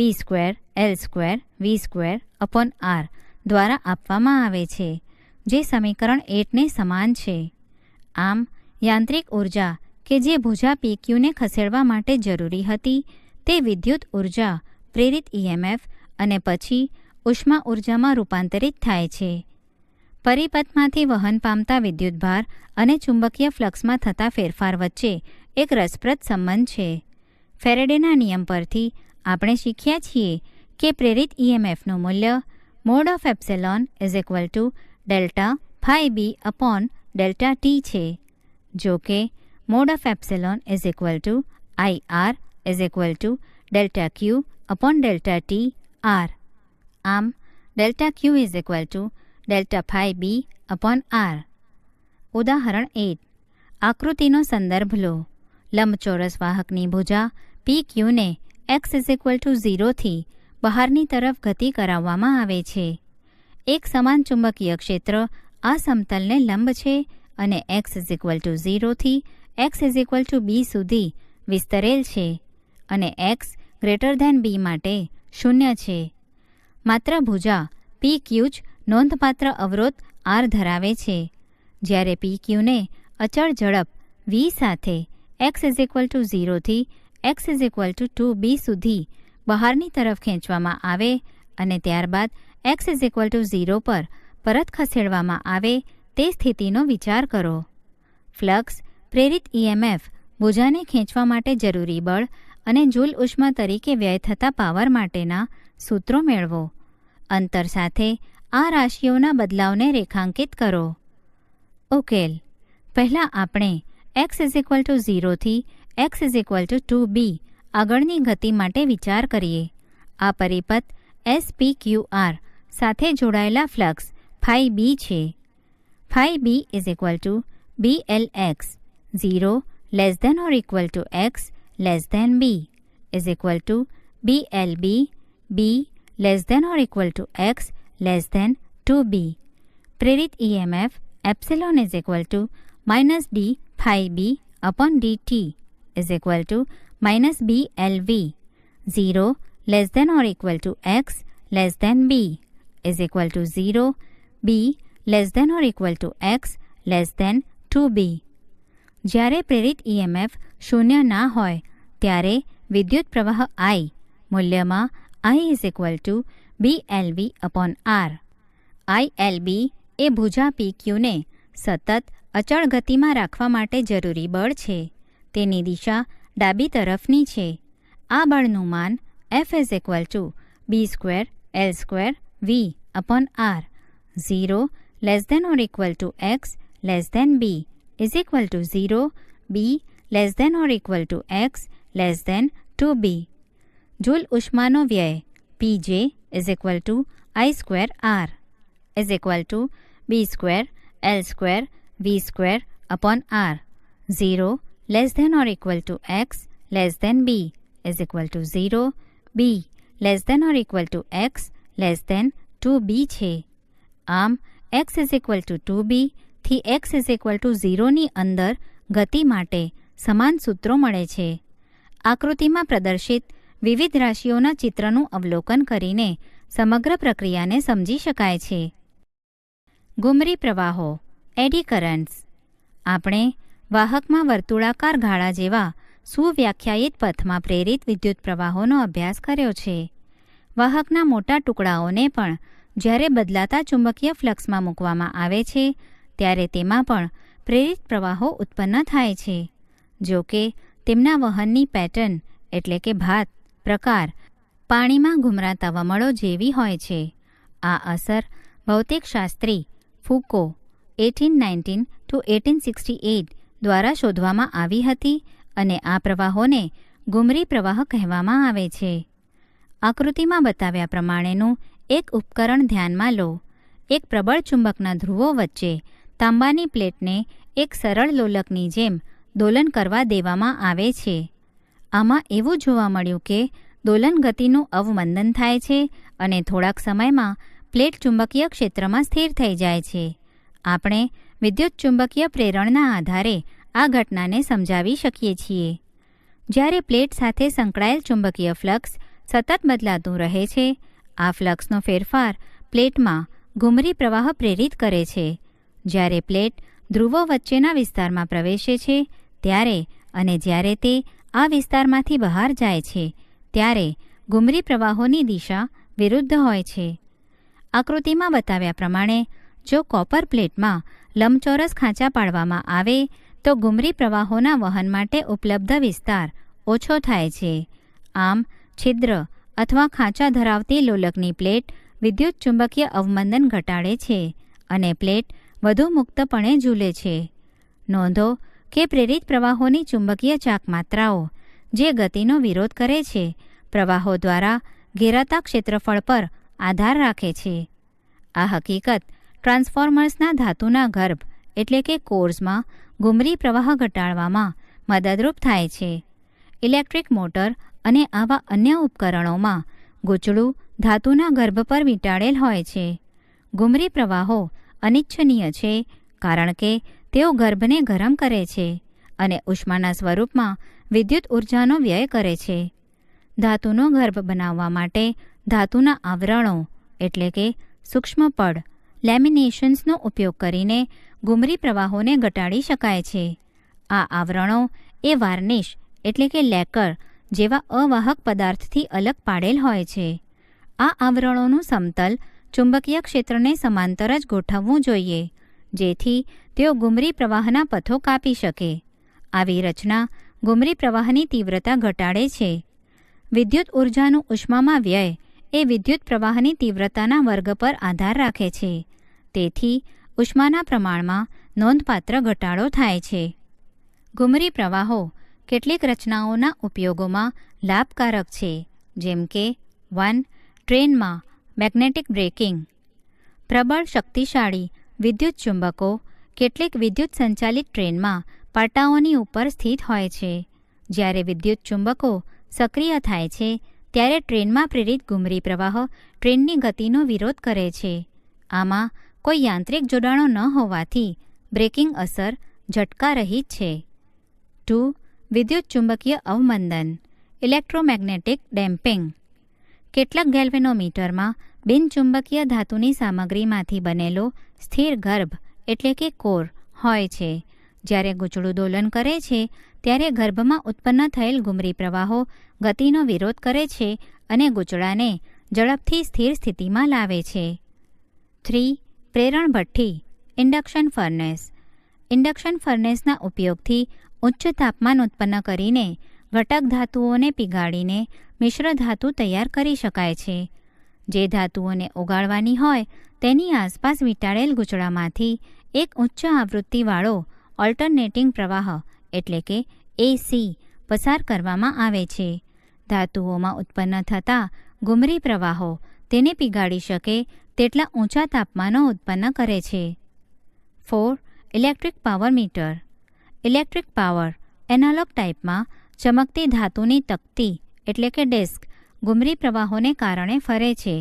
B²L²V²/R દ્વારા આપવામાં આવે છે, જે સમીકરણ 8ને સમાન છે. આમ યાંત્રિક ઉર્જા કે જે ભુજા PQને ખસેડવા માટે જરૂરી હતી તે વિદ્યુત ઉર્જા, પ્રેરિત EMF અને પછી ઉષ્મા ઉર્જામાં રૂપાંતરિત થાય છે. પરિપથમાંથી વહન પામતા વિદ્યુતભાર અને ચુંબકીય ફ્લક્સમાં થતા ફેરફાર વચ્ચે એક રસપ્રદ સંબંધ છે. ફેરેડેના નિયમ પરથી આપણે શીખ્યા છીએ કે પ્રેરિત EMFનું મૂલ્ય |ΔΦB/ΔT છે. જો કે |IR|∆Q/ΔTR. આમ ΔQ=ΔΦB/R. ઉદાહરણ 8. આકૃતિનો સંદર્ભ લો. લંબચોરસ વાહકની ભુજા PQને x0 થી બહારની તરફ ગતિ કરાવવામાં આવે છે. એક સમાન ચુંબકીય ક્ષેત્ર આ સમતલને લંબ છે અને x0 થી x=b સુધી વિસ્તરેલ છે અને x>b માટે 0 છે. માત્ર ભુજા PQ જ નોંધપાત્ર અવરોધ R ધરાવે છે. જ્યારે PQને અચળ ઝડપ v સાથે x0 થી x2b સુધી બહારની તરફ ખેંચવામાં આવે અને ત્યારબાદ x0 પર પરત ખસેડવામાં આવે તે સ્થિતિનો વિચાર કરો. ફ્લક્સ, પ્રેરિત EMF, ભુજાને ખેંચવા માટે જરૂરી બળ અને જૂલ ઉષ્મા તરીકે વ્યય થતા પાવર માટેના સૂત્રો મેળવો. અંતર સાથે આ રાશિઓના બદલાવને રેખાંકિત કરો. ઉકેલ. પહેલાં આપણે x0 થી x2b આગળની ગતિ માટે વિચાર કરીએ. આ પરિપથ SPQR સાથે જોડાયેલા ફ્લક્સ φB છે. φB BLX 0 < x b BLB B < x 2b. પ્રેરિત EMF -d∅B/dt -BLV 0 < x b 0 B < x 2b. જ્યારે પ્રેરિત EMF શૂન્ય ના હોય ત્યારે વિદ્યુત પ્રવાહ I મૂલ્યમાં I BLV/R. ILB એ ભુજા PQને સતત અચળ ગતિમાં રાખવા માટે જરૂરી બળ છે. તેની દિશા ડાબી તરફની છે. આ બળનું માન F B²L²V/R 0 < x b 0 B < x 2b. Joule ઉષ્માનો વ્યય PJ I²R B²L²V²/R 0 < x b 0 B < x 2b છે. આમ x2b થી x0 ની અંદર ગતિ માટે સમાન સૂત્રો મળે છે. આકૃતિમાં પ્રદર્શિત વિવિધ રાશિઓના ચિત્રનું અવલોકન કરીને સમગ્ર પ્રક્રિયાને સમજી શકાય છે. ઘૂમરી પ્રવાહો એડી કરન્ટ્સ. આપણે વાહકમાં વર્તુળાકાર ગાળા જેવા સુવ્યાખ્યાયિત પથમાં પ્રેરિત વિદ્યુત પ્રવાહોનો અભ્યાસ કર્યો છે. વાહકના મોટા ટુકડાઓને પણ જ્યારે બદલાતા ચુંબકીય ફ્લક્સમાં મૂકવામાં આવે છે ત્યારે તેમાં પણ પ્રેરિત પ્રવાહો ઉત્પન્ન થાય છે. જો કે તેમના વહનની પેટર્ન એટલે કે ભાત પ્રકાર પાણીમાં ઘૂમરાતા વમળો જેવી હોય છે. આ અસર ભૌતિકશાસ્ત્રી ફુકો 1819-1868 દ્વારા શોધવામાં આવી હતી અને આ પ્રવાહોને ઘૂમરી પ્રવાહ કહેવામાં આવે છે. આકૃતિમાં બતાવ્યા પ્રમાણેનું એક ઉપકરણ ધ્યાનમાં લો. એક પ્રબળ ચુંબકના ધ્રુવો વચ્ચે તાંબાની પ્લેટને એક સરળ લોલકની જેમ દોલન કરવા દેવામાં આવે છે. આમાં એવું જોવા મળ્યું કે દોલન ગતિનું અવમંદન થાય છે અને થોડાક સમયમાં પ્લેટ ચુંબકીય ક્ષેત્રમાં સ્થિર થઈ જાય છે. આપણે વિદ્યુત ચુંબકીય પ્રેરણના આધારે આ ઘટનાને સમજાવી શકીએ છીએ. જ્યારે પ્લેટ સાથે સંકળાયેલ ચુંબકીય ફ્લક્સ સતત બદલાતું રહે છે. આ ફ્લક્સનો ફેરફાર પ્લેટમાં ઘુમરી પ્રવાહ પ્રેરિત કરે છે. જ્યારે પ્લેટ ધ્રુવો વચ્ચેના વિસ્તારમાં પ્રવેશે છે ત્યારે અને જ્યારે તે આ વિસ્તારમાંથી બહાર જાય છે ત્યારે ઘુમરી પ્રવાહોની દિશા વિરુદ્ધ હોય છે. આકૃતિમાં બતાવ્યા પ્રમાણે જો કોપર પ્લેટમાં લંબચોરસ ખાંચા પાડવામાં આવે તો ઘુમરી પ્રવાહોના વહન માટે ઉપલબ્ધ વિસ્તાર ઓછો થાય છે. આમ છિદ્ર અથવા ખાંચા ધરાવતી લોલકની પ્લેટ વિદ્યુત ચુંબકીય અવમંદન ઘટાડે છે અને પ્લેટ વધુ મુક્તપણે ઝૂલે છે. નોંધો કે પ્રેરિત પ્રવાહોની ચુંબકીય ચાક માત્રાઓ જે ગતિનો વિરોધ કરે છે પ્રવાહો દ્વારા ઘેરાતા ક્ષેત્રફળ પર આધાર રાખે છે. આ હકીકત ટ્રાન્સફોર્મર્સના ધાતુના ગર્ભ એટલે કે કોર્સમાં ઘુમરી પ્રવાહ ઘટાડવામાં મદદરૂપ થાય છે. ઇલેક્ટ્રિક મોટર અને આવા અન્ય ઉપકરણોમાં ગૂંચળું ધાતુના ગર્ભ પર વીંટાળેલ હોય છે. ઘુમરી પ્રવાહો અનિચ્છનીય છે કારણ કે તેઓ ગર્ભને ગરમ કરે છે અને ઉષ્માના સ્વરૂપમાં વિદ્યુત ઉર્જાનો વ્યય કરે છે. ધાતુનો ગર્ભ બનાવવા માટે ધાતુના આવરણો એટલે કે સૂક્ષ્મ પડ લેમિનેશન્સનો ઉપયોગ કરીને ઘુમરી પ્રવાહોને ઘટાડી શકાય છે. આ આવરણો એ વાર્નિશ એટલે કે લેકર જેવા અવાહક પદાર્થથી અલગ પાડેલ હોય છે. આ આવરણોનું સમતલ ચુંબકીય ક્ષેત્રને સમાંતર જ ગોઠવવું જોઈએ જેથી તેઓ ઘુમરી પ્રવાહના પથો કાપી શકે. આવી રચના ઘુમરી પ્રવાહની તીવ્રતા ઘટાડે છે. વિદ્યુત ઉર્જાનું ઉષ્મામાં વ્યય એ વિદ્યુત પ્રવાહની તીવ્રતાના વર્ગ પર આધાર રાખે છે. તેથી ઉષ્માના પ્રમાણમાં નોંધપાત્ર ઘટાડો થાય છે. ઘુમરી પ્રવાહો કેટલીક રચનાઓના ઉપયોગોમાં લાભકારક છે જેમ કે 1. ટ્રેનમાં મેગ્નેટિક બ્રેકિંગ. પ્રબળ શક્તિશાળી વિદ્યુત ચુંબકો કેટલીક વિદ્યુત સંચાલિત ટ્રેનમાં પાટાઓની ઉપર સ્થિત હોય છે. જ્યારે વિદ્યુત ચુંબકો સક્રિય થાય છે ત્યારે ટ્રેનમાં પ્રેરિત ઘુમરી પ્રવાહ ટ્રેનની ગતિનો વિરોધ કરે છે. આમાં કોઈ યાંત્રિક જોડાણો ન હોવાથી બ્રેકિંગ અસર ઝટકા રહિત છે. 2. વિદ્યુત ચુંબકીય અવમંદન ઇલેક્ટ્રોમેગ્નેટિક ડેમ્પિંગ. કેટલાક ગેલ્વેનોમીટરમાં બિનચુંબકીય ધાતુની સામગ્રીમાંથી બનેલો સ્થિર ગર્ભ એટલે કે કોર હોય છે. જ્યારે ગૂંચળું દોલન કરે છે ત્યારે ગર્ભમાં ઉત્પન્ન થયેલ ઘુમરી પ્રવાહો ગતિનો વિરોધ કરે છે અને ગૂંચળાને ઝડપથી સ્થિર સ્થિતિમાં લાવે છે. 3. પ્રેરણ ભઠ્ઠી ઇન્ડક્શન ફર્નેસ. ઇન્ડક્શન ફર્નેસના ઉપયોગથી ઉચ્ચ તાપમાન ઉત્પન્ન કરીને ઘટક ધાતુઓને પીગાળીને મિશ્ર ધાતુ તૈયાર કરી શકાય છે. જે ધાતુઓને ઓગાળવાની હોય તેની આસપાસ વીંટાળેલ ગૂંચળામાંથી એક ઉચ્ચ આવૃત્તિવાળો ઓલ્ટરનેટિંગ પ્રવાહ એટલે કે AC પસાર કરવામાં આવે છે. ધાતુઓમાં ઉત્પન્ન થતા ઘુમરી પ્રવાહો તેને પીગાળી શકે તેટલા ઊંચા તાપમાનો ઉત્પન્ન કરે છે. 4. Electric power meter. Electric power analogue ટાઈપમાં ચમકતી ધાતુની તકતી એટલે કે ડિસ્ક ઘુમરી પ્રવાહોને કારણે ફરે છે.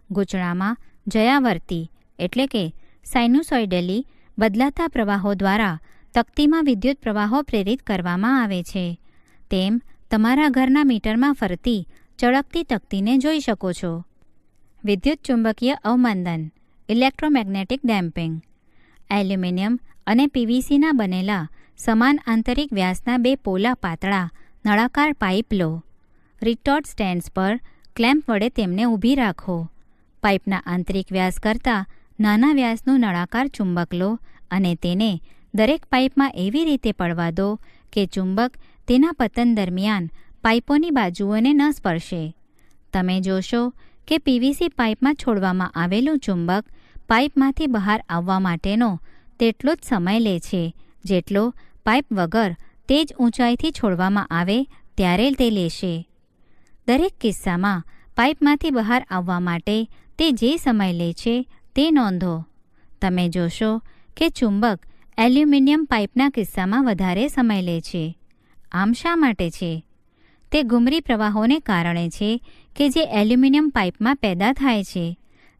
ગૂંચળામાં જયાવર્તી એટલે કે સાઇનુસોઇડલી બદલાતા પ્રવાહો દ્વારા તકતીમાં વિદ્યુત પ્રવાહો પ્રેરિત કરવામાં આવે છે. તેમ તમારા ઘરના મીટરમાં ફરતી ચળકતી તકતીને જોઈ શકો છો. વિદ્યુત ચુંબકીય અવમંદન ઇલેક્ટ્રોમેગ્નેટિક ડેમ્પિંગ. એલ્યુમિનિયમ અને PVCના બનેલા સમાન આંતરિક વ્યાસના બે પોલા પાતળા નળાકાર પાઇપ લો. રિટોર્ટ સ્ટેન્ડ્સ પર ક્લેમ્પ વડે તેમને ઊભી રાખો. પાઇપના આંતરિક વ્યાસ કરતાં નાના વ્યાસનું નળાકાર ચુંબક લો અને તેને દરેક પાઇપમાં એવી રીતે પડવા દો કે ચુંબક તેના પતન દરમિયાન પાઇપોની બાજુઓને ન સ્પર્શે. તમે જોશો કે PVC પાઇપમાં છોડવામાં આવેલું ચુંબક પાઇપમાંથી બહાર આવવા માટેનો તેટલો જ સમય લે છે જેટલો પાઇપ વગર તે જ ઊંચાઈથી છોડવામાં આવે ત્યારે તે લેશે. દરેક કિસ્સામાં પાઇપમાંથી બહાર આવવા માટે તે જે સમય લે છે તે નોંધો. તમે જોશો કે ચુંબક એલ્યુમિનિયમ પાઇપના કિસ્સામાં વધારે સમય લે છે. આમ શા માટે છે? તે ઘુમરી પ્રવાહોને કારણે છે કે જે એલ્યુમિનિયમ પાઇપમાં પેદા થાય છે,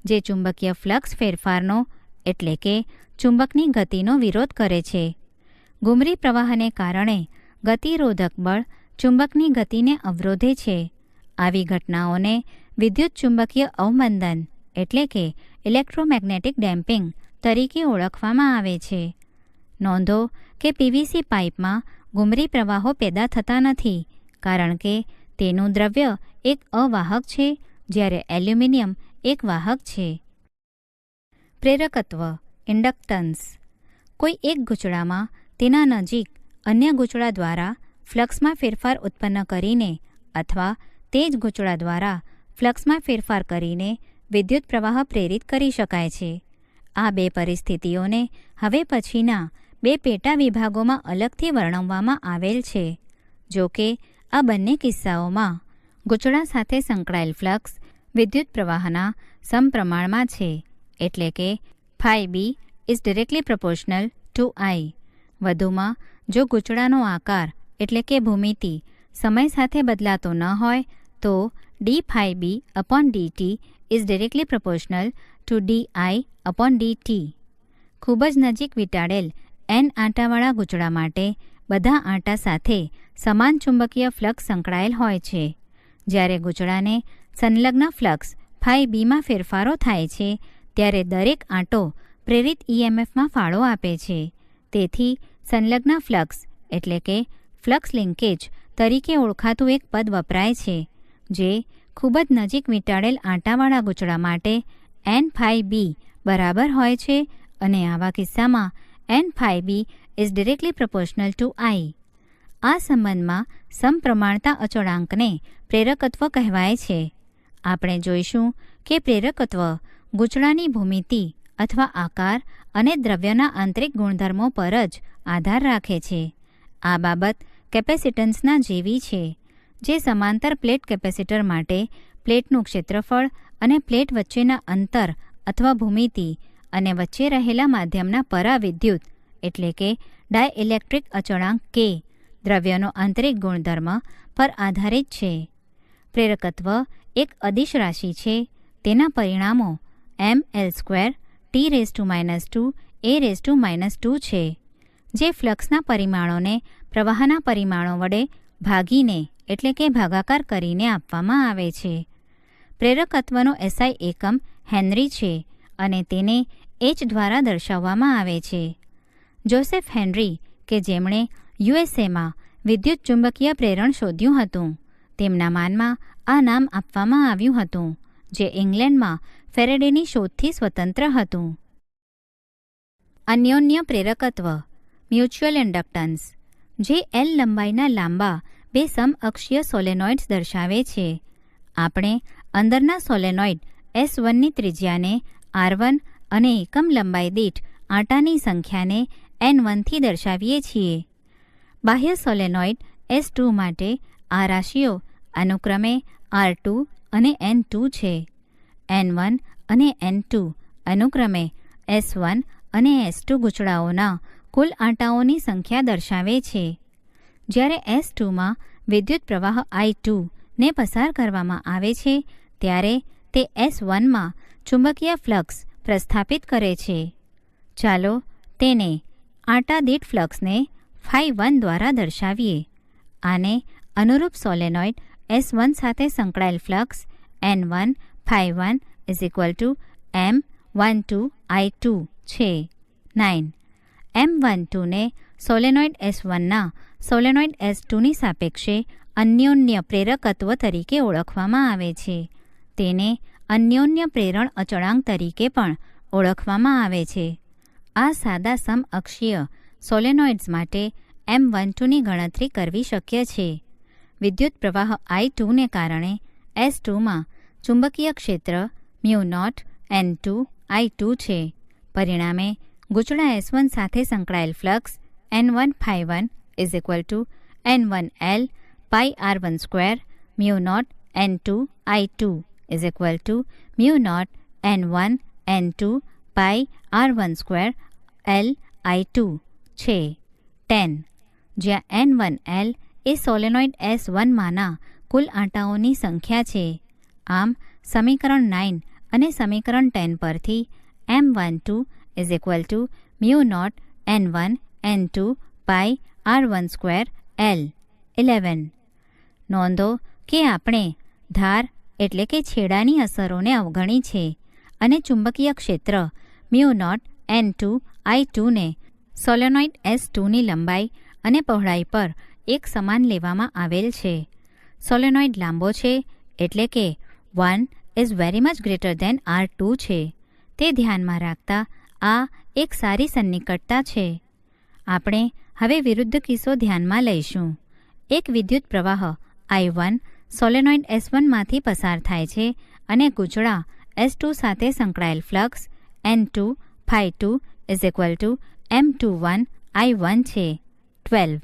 જે ચુંબકીય ફ્લક્સ ફેરફારનો એટલે કે ચુંબકની ગતિનો વિરોધ કરે છે. ઘુમરી પ્રવાહને કારણે ગતિરોધક બળ ચુંબકની ગતિને અવરોધે છે. આવી ઘટનાઓને વિદ્યુત ચુંબકીય અવમંદન એટલે કે ઇલેક્ટ્રોમેગ્નેટિક ડેમ્પિંગ તરીકે ઓળખવામાં આવે છે. નોંધો કે પીવીસી પાઇપમાં ઘૂમરી પ્રવાહો પેદા થતા નથી કારણ કે તેનું દ્રવ્ય એક અવાહક છે જ્યારે એલ્યુમિનિયમ એક વાહક છે. પ્રેરકત્વ ઇન્ડક્ટન્સ. કોઈ એક ગૂંચળામાં તેના નજીક અન્ય ગૂંચળા દ્વારા ફ્લક્સમાં ફેરફાર ઉત્પન્ન કરીને અથવા તે જ ગૂંચળા દ્વારા ફ્લક્સમાં ફેરફાર કરીને વિદ્યુત પ્રવાહ પ્રેરિત કરી શકાય છે. આ બે પરિસ્થિતિઓને હવે પછીના બે પેટા વિભાગોમાં અલગથી વર્ણવવામાં આવેલ છે. જો કે આ બંને કિસ્સાઓમાં ગૂંચળા સાથે સંકળાયેલ ફ્લક્સ વિદ્યુત પ્રવાહના સમપ્રમાણમાં છે, એટલે કે phi b is directly proportional to I. વધુમાં, જો ગૂંચળાનો આકાર એટલે કે ભૂમિતિ સમય સાથે બદલાતો ન હોય તો d phi b upon dt is directly proportional to di upon dt. ખૂબ જ નજીક વીંટાળેલ n આંટાવાળા ગૂંચળા માટે બધા આંટા સાથે સમાન ચુંબકીય ફ્લક્સ સંકળાયેલ હોય છે. જ્યારે ગૂંચળાને સંલગ્ન ફ્લક્સ phi b માં ફેરફારો થાય છે ત્યારે દરેક આંટો પ્રેરિત EMFમાં ફાળો આપે છે. તેથી સંલગ્ન ફ્લક્સ એટલે કે ફ્લક્સ લિંકેજ તરીકે ઓળખાતું એક પદ વપરાય છે, જે ખૂબ જ નજીક વીંટાળેલ આંટાવાળા ગૂંચળા માટે n phi b બરાબર હોય છે અને આવા કિસ્સામાં n phi b is directly proportional to I. આ સંબંધમાં સમપ્રમાણતા અચળાંકને પ્રેરકત્વ કહેવાય છે. આપણે જોઈશું કે પ્રેરકત્વ ગૂંચળાની ભૂમિતિ અથવા આકાર અને દ્રવ્યના આંતરિક ગુણધર્મો પર જ આધાર રાખે છે. આ બાબત કેપેસિટન્સના જેવી છે, જે સમાંતર પ્લેટ કેપેસિટર માટે પ્લેટનું ક્ષેત્રફળ અને પ્લેટ વચ્ચેના અંતર અથવા ભૂમિતિ અને વચ્ચે રહેલા માધ્યમના પરાવિદ્યુત એટલે કે ડાયઇલેક્ટ્રિક અચળાંક K દ્રવ્યનો આંતરિક ગુણધર્મ પર આધારિત છે. પ્રેરકત્વ એક અદિશ રાશિ છે. તેના પરિણામો mL² T⁻² A⁻² છે, જે ફ્લક્સના પરિમાણોને પ્રવાહના પરિમાણો વડે ભાગીને એટલે કે ભાગાકાર કરીને આપવામાં આવે છે. પ્રેરકત્વનો SI એકમ હેનરી છે અને તેને H દ્વારા દર્શાવવામાં આવે છે. જોસેફ હેનરી કે જેમણે USAમાં વિદ્યુત ચુંબકીય પ્રેરણ શોધ્યું હતું, તેમના માનમાં આ નામ આપવામાં આવ્યું હતું, જે ઇંગ્લેન્ડમાં ફેરેડેની શોધથી સ્વતંત્ર હતું. અન્યોન્ય પ્રેરકત્વ મ્યુચ્યુઅલ ઇન્ડક્ટન્સ, જે L લંબાઈના લાંબા બે સમઅક્ષીય સોલેનોઇડ્સ દર્શાવે છે. આપણે અંદરના સોલેનોઇડ S1ની ત્રિજ્યાને R1 અને એકમ લંબાઈ દીઠ આંટાની સંખ્યાને N1 થી દર્શાવીએ છીએ. બાહ્ય સોલેનોઇડ S2 માટે આ રાશિઓ અનુક્રમે R2 અને N2 છે. N1 અને N2 અનુક્રમે S1 અને S2 ગૂંચળાઓના કુલ આંટાઓની સંખ્યા દર્શાવે છે. જ્યારે S2માં વિદ્યુત પ્રવાહ I2 ને પસાર કરવામાં આવે છે ત્યારે તે S1માં ચુંબકીય ફ્લક્સ પ્રસ્થાપિત કરે છે. ચાલો તેને આંટા દીઠ ફ્લક્સને phi1 દ્વારા દર્શાવીએ. આને અનુરૂપ સોલેનોઇડ S1 સાથે સંકળાયેલ ફ્લક્સ N1 phi1 = M12I2 છે. 9. M12 ને સોલેનોઇડ S1ના સોલેનોઇડ S2ની સાપેક્ષે અન્યોન્ય પ્રેરકત્વ તરીકે ઓળખવામાં આવે છે. તેને અન્યોન્ય પ્રેરણ અચળાંક તરીકે પણ ઓળખવામાં આવે છે. આ સાદા સમઅક્ષીય સોલેનોઇડ્સ માટે M12ની ગણતરી કરવી શક્ય છે. વિદ્યુત પ્રવાહ I2ને કારણે S2માં ચુંબકીય ક્ષેત્ર μ0N2I2 છે. પરિણામે ગૂંચળા S1 સાથે સંકળાયેલ flux N1 phi1 = N1L πr12 μ0N2I2 = μ0N1N2 πr12 LI2 છે. 10. જ્યાં N1L એ સોલેનોઇડ S1માંના કુલ આંટાઓની સંખ્યા છે. આમ સમીકરણ 9 અને સમીકરણ 10 પરથી M12 = μ0N1N2 πr12 L. 11. નોંધો કે આપણે ધાર એટલે કે છેડાની અસરોને અવગણી છે અને ચુંબકીય ક્ષેત્ર μ0 ને સોલેનોઇડ S2ની લંબાઈ અને પહોળાઈ પર એક સમાન લેવામાં આવેલ છે. સોલેનોઇડ લાંબો છે એટલે કે 1 is very much greater than R2 છે. તે ધ્યાનમાં રાખતા આ એક સારી સન્નિકટતા છે. આપણે હવે વિરુદ્ધ કિસ્સો ધ્યાનમાં લઈશું. એક વિદ્યુત પ્રવાહ I1 સોલેનોઇડ S1માંથી પસાર થાય છે અને ગૂંચળા S2 સાથે સંકળાયેલ ફ્લક્સ N2 M21 I1 છે. 12.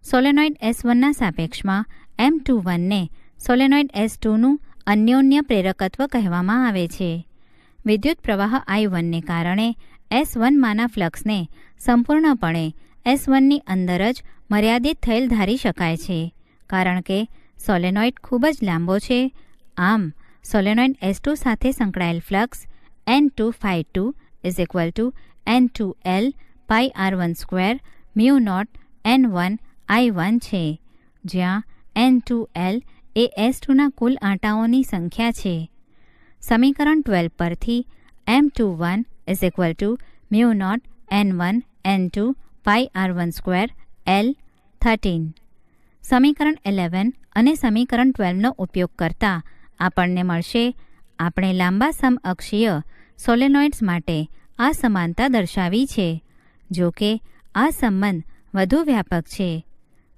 સોલેનોઇડ S1ના સાપેક્ષમાં M21ને સોલેનોઇડ S2નું અન્યોન્ય પ્રેરકત્વ કહેવામાં આવે છે. વિદ્યુત પ્રવાહ I1ને કારણે S1માંના ફ્લક્સને સંપૂર્ણપણે S1ની અંદર જ મર્યાદિત થયેલ ધારી શકાય છે, કારણ કે સોલેનોઇડ ખૂબ જ લાંબો છે. આમ સોલેનોઇડ S2 સાથે સંકળાયેલ flux N2 N2L pi R12 μ0 N1 I1 છે, જ્યાં N2L એ S2ના કુલ આંટાઓની સંખ્યા છે. સમીકરણ 12 પરથી M21 μ0 N1 N2 pi R12 L 13. સમીકરણ 11 અને સમીકરણ 12નો ઉપયોગ કરતા આપણને મળશે. આપણે લાંબા સમઅક્ષીય સોલેનોઇડ્સ માટે આ સમાનતા દર્શાવી છે. જો કે આ સંબંધ વધુ વ્યાપક છે.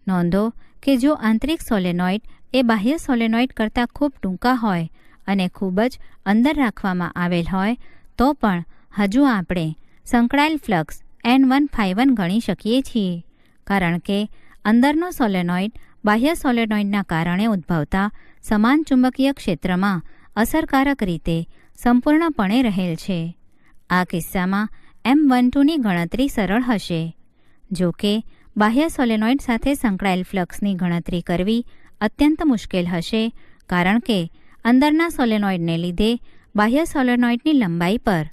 નોંધો કે જો આંતરિક સોલેનોઇડ એ બાહ્ય સોલેનોઇડ કરતાં ખૂબ ટૂંકા હોય અને ખૂબ જ અંદર રાખવામાં આવેલ હોય તો પણ હજુ આપણે સંકળાયેલ ફ્લક્સ N1 ગણી શકીએ છીએ, કારણ કે અંદરનો સોલેનોઇડ બાહ્ય સોલેનોઇડના કારણે ઉદ્ભવતા સમાન ચુંબકીય ક્ષેત્રમાં અસરકારક રીતે સંપૂર્ણપણે રહેલ છે. આ કિસ્સામાં M12ની ગણતરી સરળ હશે. જો કે બાહ્ય સોલેનોઇડ સાથે સંકળાયેલ ફ્લક્સની ગણતરી કરવી અત્યંત મુશ્કેલ હશે, કારણ કે અંદરના સોલેનોઇડને લીધે બાહ્ય સોલેનોઇડની લંબાઈ પર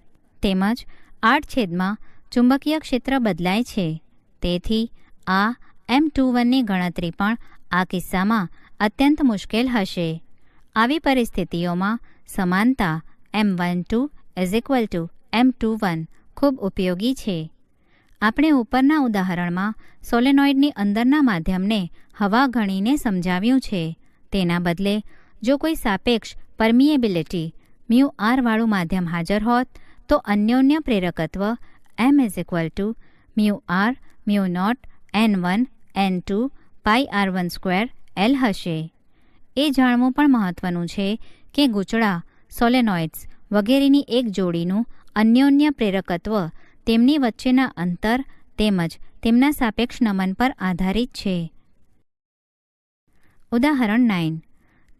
તેમજ આડછેદમાં ચુંબકીય ક્ષેત્ર બદલાય છે. તેથી આ M21ની ગણતરી પણ આ કિસ્સામાં અત્યંત મુશ્કેલ હશે. આવી પરિસ્થિતિઓમાં સમાનતા M12 M21 ખૂબ ઉપયોગી છે. આપણે ઉપરના ઉદાહરણમાં સોલેનોઇડની અંદરના માધ્યમને હવા ગણીને સમજાવ્યું છે. તેના બદલે જો કોઈ સાપેક્ષ પરમિએબિલિટી μR વાળું માધ્યમ હાજર હોત તો અન્યોન્ય પ્રેરકત્વ M μR μ0 N1 N2 pi R12 L હશે. એ જાણવું પણ મહત્વનું છે કે ગૂંચળા, સોલેનોઇડ્સ વગેરેની એક જોડીનું અન્યોન્ય પ્રેરકત્વ તેમની વચ્ચેના અંતર તેમજ તેમના સાપેક્ષ નમન પર આધારિત છે. ઉદાહરણ 9.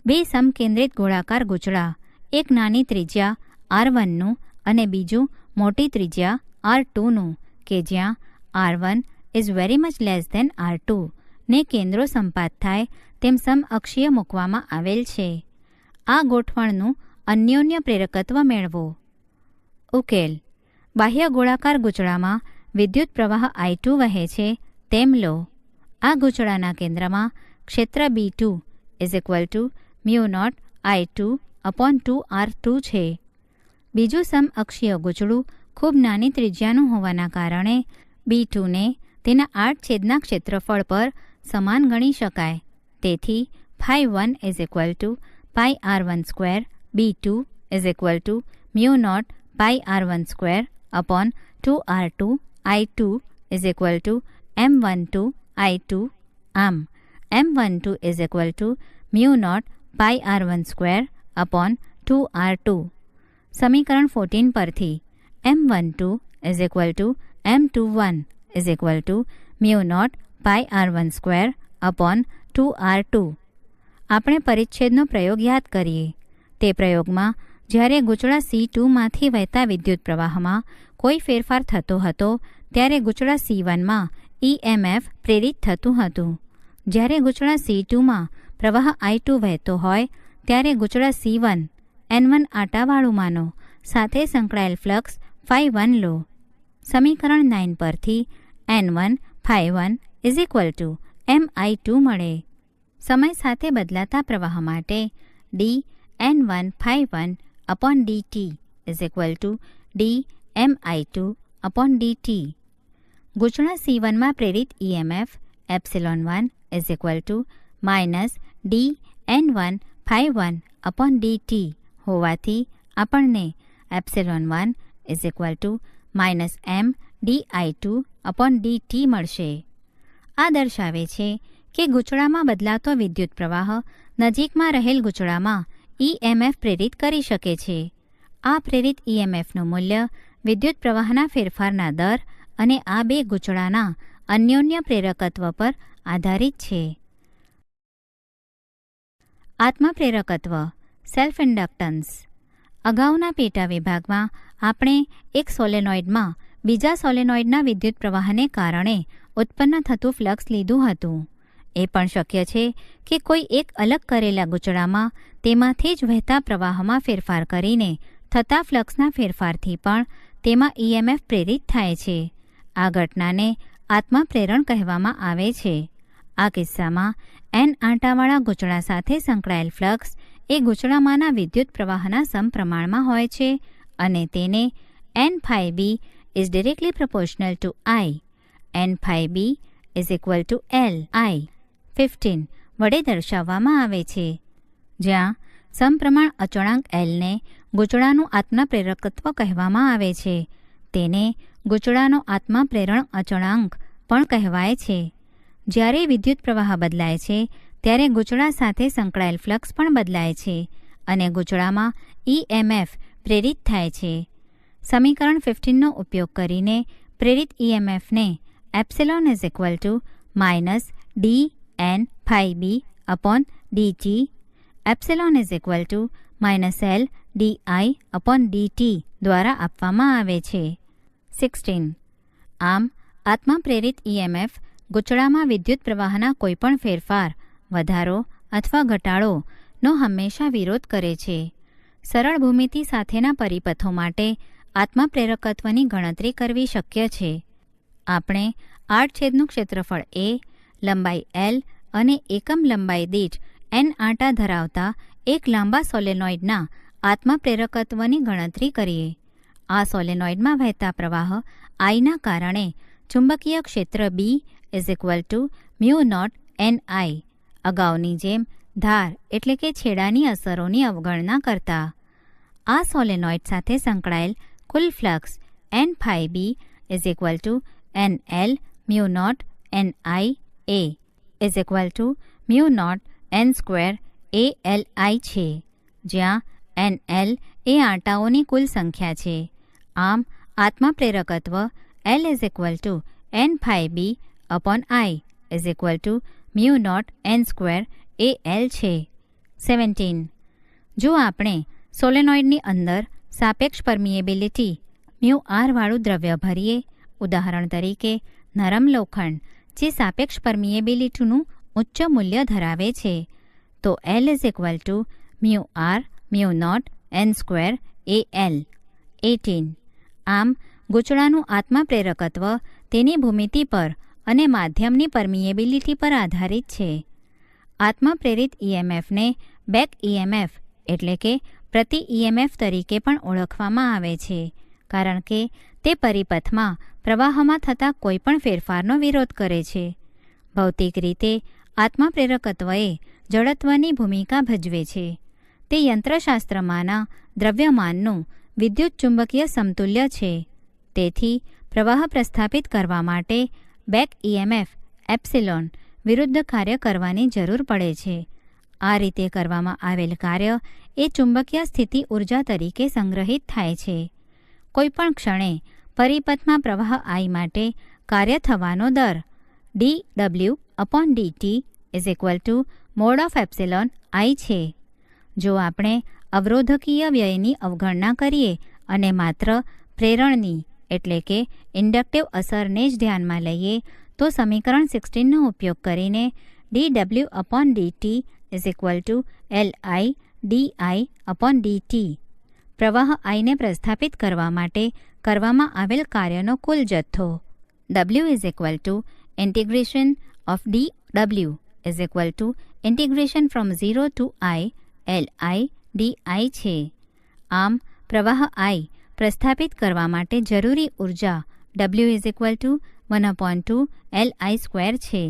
બે સમકેન્દ્રિત ગોળાકાર ગૂંચળા, એક નાની ત્રિજ્યા R1નું અને બીજું મોટી ત્રિજ્યા R2નું, કે જ્યાં R1 is very much less than R2 ને કેન્દ્રો સંપાત થાય તેમ સમઅક્ષીય મૂકવામાં આવેલ છે. આ ગોઠવણનું અન્યોન્ય પ્રેરકત્વ મેળવો. ઉકેલ. બાહ્ય ગોળાકાર ગૂંચળામાં વિદ્યુત પ્રવાહ I2 વહે છે તેમ લો. આ ગૂંચળાના કેન્દ્રમાં ક્ષેત્ર B2 μ0 I2/2R2 છે. બીજું સમઅક્ષીય ગૂંચળું ખૂબ નાની ત્રિજ્યાનું હોવાના કારણે B2ને તેના આડછેદના ક્ષેત્રફળ પર સમાન ગણી શકાય. તેથી φ1 pi R12 B2 μ0 pi R12/2R2 I2 M12 I2. આમ M12 μ0 pi R12/2R2. સમીકરણ 14 પરથી M12 M21 μ0 pi R12/2R2. આપણે પરિચ્છેદનો પ્રયોગ યાદ કરીએ. તે પ્રયોગમાં જ્યારે ગૂંચળા C2માંથી વહેતા વિદ્યુત પ્રવાહમાં કોઈ ફેરફાર થતો હતો ત્યારે ગૂંચળા C1માં EMF પ્રેરિત થતું હતું. જ્યારે ગૂંચળા C2માં પ્રવાહ I2 વહેતો હોય ત્યારે ગૂંચળા C1 N1 આંટાવાળું માનો સાથે સંકળાયેલ ફ્લક્સ φ1 લો. સમીકરણ 9 પરથી N1 φ1 MI2 મળે. સમય સાથે બદલાતા પ્રવાહ માટે dN1 phi1 upon dt is equal to dMi2 upon dt. ગૂંચળા C1માં પ્રેરિત EMF એપ્સિલોન1 is equal to minus dN1 phi1 upon dt હોવાથી આપણને એપ્સિલોન1 is equal to minus m di2 upon dt મળશે. આ દર્શાવે છે કે ગૂંચળામાં બદલાતો વિદ્યુત પ્રવાહ નજીકમાં રહેલ ગૂંચળામાં EMF પ્રેરિત કરી શકે છે. આ પ્રેરિત EMFનું મૂલ્ય વિદ્યુત પ્રવાહના ફેરફારના દર અને આ બે ગૂંચળાના અન્યોન્ય પ્રેરકત્વ પર આધારિત છે. આત્મપ્રેરકત્વ સેલ્ફ ઇન્ડક્ટન્સ. અગાઉના પેટા વિભાગમાં આપણે એક સોલેનોઇડમાં બીજા સોલેનોઇડના વિદ્યુત પ્રવાહને કારણે ઉત્પન્ન થતું ફ્લક્સ લીધું હતું. એ પણ શક્ય છે કે કોઈ એક અલગ કરેલા ગૂંચળામાં તેમાંથી જ વહેતા પ્રવાહમાં ફેરફાર કરીને થતા ફ્લક્સના ફેરફારથી પણ તેમાં EMF પ્રેરિત થાય છે. આ ઘટનાને આત્મપ્રેરણ કહેવામાં આવે છે. આ કિસ્સામાં N આંટાવાળા ગૂંચળા સાથે સંકળાયેલ ફ્લક્સ એ ગૂંચળામાંના વિદ્યુત પ્રવાહના સમપ્રમાણમાં હોય છે અને તેને N phi B is directly proportional to I. N phi B is equal to L I 15 વડે દર્શાવવામાં આવે છે, જ્યાં સમપ્રમાણ અચળાંક Lને ગૂંચળાનું આત્મપ્રેરકત્વ કહેવામાં આવે છે. તેને ગૂંચળાનો આત્મપ્રેરણ અચળાંક પણ કહેવાય છે. જ્યારે વિદ્યુત પ્રવાહ બદલાય છે ત્યારે ગૂંચળા સાથે સંકળાયેલ ફ્લક્સ પણ બદલાય છે અને ગૂંચળામાં EMF પ્રેરિત થાય છે. સમીકરણ 15નો ઉપયોગ કરીને પ્રેરિત EMFને epsilon is equal to minus dN phi B upon dt, epsilon is equal to minus L di upon dt દ્વારા આપવામાં આવે છે. 16. આમ આત્મપ્રેરિત EMF ગૂંચળામાં વિદ્યુત પ્રવાહના કોઈપણ ફેરફાર, વધારો અથવા ઘટાડોનો હંમેશા વિરોધ કરે છે. સરળ ભૂમિતિ સાથેના પરિપથો માટે આત્મપ્રેરકત્વની ગણતરી કરવી શક્ય છે. આપણે આડછેદનું ક્ષેત્રફળ A, લંબાઈ L અને એકમ લંબાઈ દીઠ N આંટા ધરાવતા એક લાંબા સોલેનોઇડના આત્મપ્રેરકત્વની ગણતરી કરીએ. આ સોલેનોઇડમાં વહેતા પ્રવાહ Iના કારણે ચુંબકીય ક્ષેત્ર B is equal to mu naught NI. અગાઉની જેમ ધાર એટલે કે છેડાની અસરોની અવગણના કરતા આ સોલેનોઇડ સાથે સંકળાયેલ કુલ flux N phi B is equal to NL mu naught NI A is equal to mu naught N square ALI છે, જ્યાં NL એ આંટાઓની કુલ સંખ્યા છે. આમ આત્મપ્રેરકત્વ L is equal to N phi B upon I is equal to mu naught N square AL છે. 17. જો આપણે સોલેનોઇડની અંદર સાપેક્ષ પરમિએબિલિટી મ્યુ R વાળું દ્રવ્ય ભરીએ, ઉદાહરણ તરીકે નરમ લોખંડ જે સાપેક્ષ પરમિએબિલિટીનું ઉચ્ચ મૂલ્ય ધરાવે છે, તો L is equal to mu R mu naught N square AL. 18. આમ ગૂંચળાનું આત્મપ્રેરકત્વ તેની ભૂમિતિ પર અને માધ્યમની પરમિએબિલિટી પર આધારિત છે. આત્મપ્રેરિત EMFને બેક EMF એટલે કે પ્રતિ EMF તરીકે પણ ઓળખવામાં આવે છે, કારણ કે તે પરિપથમાં પ્રવાહમાં થતા કોઈપણ ફેરફારનો વિરોધ કરે છે. ભૌતિક રીતે આત્મપ્રેરકત્વએ જડત્વની ભૂમિકા ભજવે છે. તે યંત્રશાસ્ત્રમાંના દ્રવ્યમાનનું વિદ્યુત ચુંબકીય સમતુલ્ય છે. તેથી પ્રવાહ પ્રસ્થાપિત કરવા માટે બેક EMF એપ્સિલોન વિરુદ્ધ કાર્ય કરવાની જરૂર પડે છે. આ રીતે કરવામાં આવેલ કાર્ય એ ચુંબકીય સ્થિતિ ઊર્જા તરીકે સંગ્રહિત થાય છે. કોઈપણ ક્ષણે પરિપથમાં પ્રવાહ I માટે કાર્ય થવાનો દર dW upon dt is equal two mode of epsilon I છે. જો આપણે અવરોધકીય વ્યયની અવગણના કરીએ અને માત્ર પ્રેરણની એટલે કે ઇન્ડક્ટિવ અસરને જ ધ્યાનમાં લઈએ, તો સમીકરણ 16નો ઉપયોગ કરીને dW upon dt is equal two Li di upon dt પ્રવાહ Iને પ્રસ્થાપિત કરવા માટે કરવામાં આવેલ કાર્યનો કુલ જથ્થો W is equal to integration of dW is equal to integration from 0 to I LI DI છે. આમ પ્રવાહ I પ્રસ્થાપિત કરવા માટે જરૂરી ઉર્જા W = 1/2 LI² છે.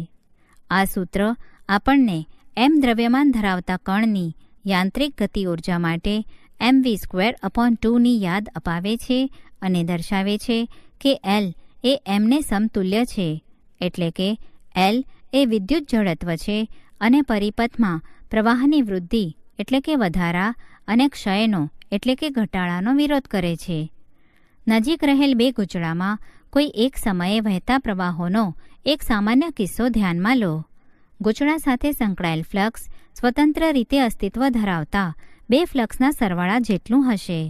આ સૂત્ર આપણને m દ્રવ્યમાન ધરાવતા કણની યાંત્રિક ગતિ ઉર્જા માટે mv²/2 ની યાદ અપાવે છે અને દર્શાવે છે કે L એ mને સમતુલ્ય છે, એટલે કે L એ વિદ્યુત જડત્વ છે અને પરિપથમાં પ્રવાહની વૃદ્ધિ એટલે કે વધારા અને ક્ષયનો એટલે કે ઘટાડાનો વિરોધ કરે છે. નજીક રહેલ બે ગૂંચળામાં કોઈ એક સમયે વહેતા પ્રવાહોનો એક સામાન્ય કિસ્સો ધ્યાનમાં લો. ગૂંચળા સાથે સંકળાયેલ ફ્લક્સ સ્વતંત્ર રીતે અસ્તિત્વ ધરાવતા બે ફ્લક્સના સરવાળા જેટલું હશે.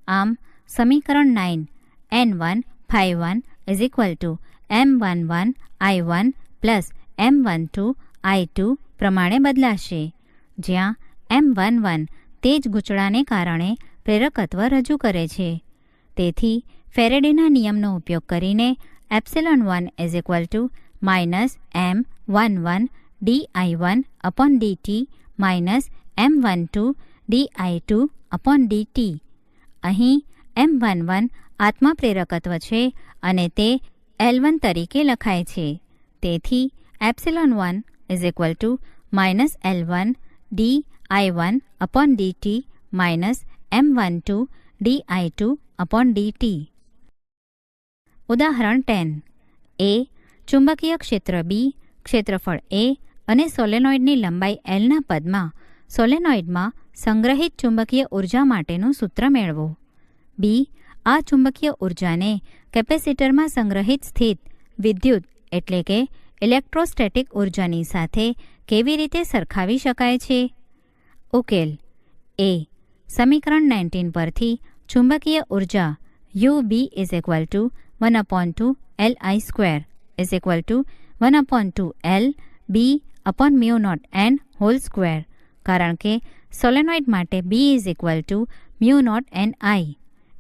આમ સમીકરણ 9 N1 ∅1 M11 I1 M12 I2 પ્રમાણે બદલાશે, જ્યાં M11 તે જ ગૂંચળાને કારણે પ્રેરકત્વ રજૂ કરે છે. તેથી ફેરેડેના નિયમનો ઉપયોગ કરીને epsilon1 = -M11 dI1/dt -M12 dI2/dt. અહીં M11 આત્મપ્રેરકત્વ છે અને તે L1 તરીકે લખાય છે. તેથી epsilon1 = -L1 dI1/dt -M12 dI2/dt. ઉદાહરણ 10. A. ચુંબકીય ક્ષેત્ર B, ક્ષેત્રફળ A અને સોલેનોઇડની લંબાઈ Lના પદમાં સોલેનોઇડમાં સંગ્રહિત ચુંબકીય ઉર્જા માટેનું સૂત્ર મેળવો. B. આ ચુંબકીય ઉર્જાને કેપેસિટરમાં સંગ્રહિત સ્થિત વિદ્યુત એટલે કે ઇલેક્ટ્રોસ્ટેટિક ઉર્જાની સાથે કેવી રીતે સરખાવી શકાય છે? ઉકેલ. A. સમીકરણ 19 પરથી ચુંબકીય ઉર્જા UB = 1/2 LI² = 1/2 L B/μ0n², કારણ કે સોલેનોઇડ માટે B = μ0NI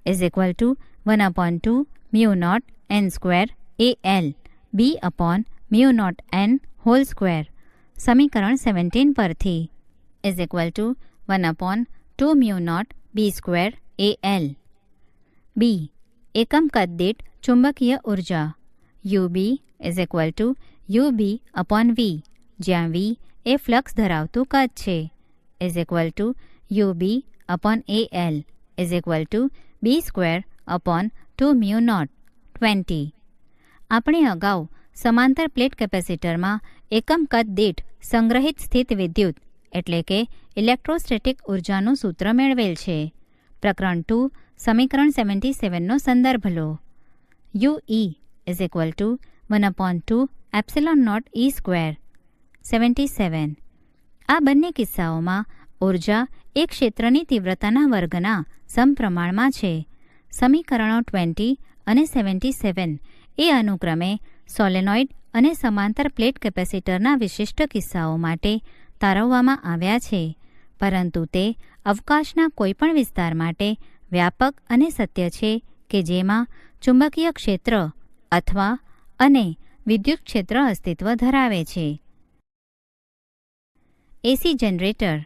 = 1/2 μ0n² AL B/μ0n². સમીકરણ 17 પરથી = 1/2 μ0 B² AL. B. એકમ કદ દીઠ ચુંબકીય ઉર્જા UB = UB/V, જ્યાં V એ ફ્લક્સ ધરાવતું કદ છે, =UB/AL = B²/2 μ0 20. આપણે અગાઉ સમાંતર પ્લેટ કેપેસિટરમાં એકમ કદ દીઠ સંગ્રહિત સ્થિત વિદ્યુત એટલે કે ઇલેક્ટ્રોસ્ટેટિક ઉર્જાનું સૂત્ર મેળવેલ છે. પ્રકરણ 2 સમીકરણ 77નો સંદર્ભ લો. UE = 1/2 ε0E². 77. આ બંને કિસ્સાઓમાં ઉર્જા એક ક્ષેત્રની તીવ્રતાના વર્ગના સમપ્રમાણમાં છે. સમીકરણો 20 અને 77 એ અનુક્રમે સોલેનોઇડ અને સમાંતર પ્લેટ કેપેસિટરના વિશિષ્ટ કિસ્સાઓ માટે તારવવામાં આવ્યા છે, પરંતુ તે અવકાશના કોઈપણ વિસ્તાર માટે વ્યાપક અને સત્ય છે કે જેમાં ચુંબકીય ક્ષેત્ર અથવા અને વિદ્યુત ક્ષેત્ર અસ્તિત્વ ધરાવે છે. એસી જનરેટર.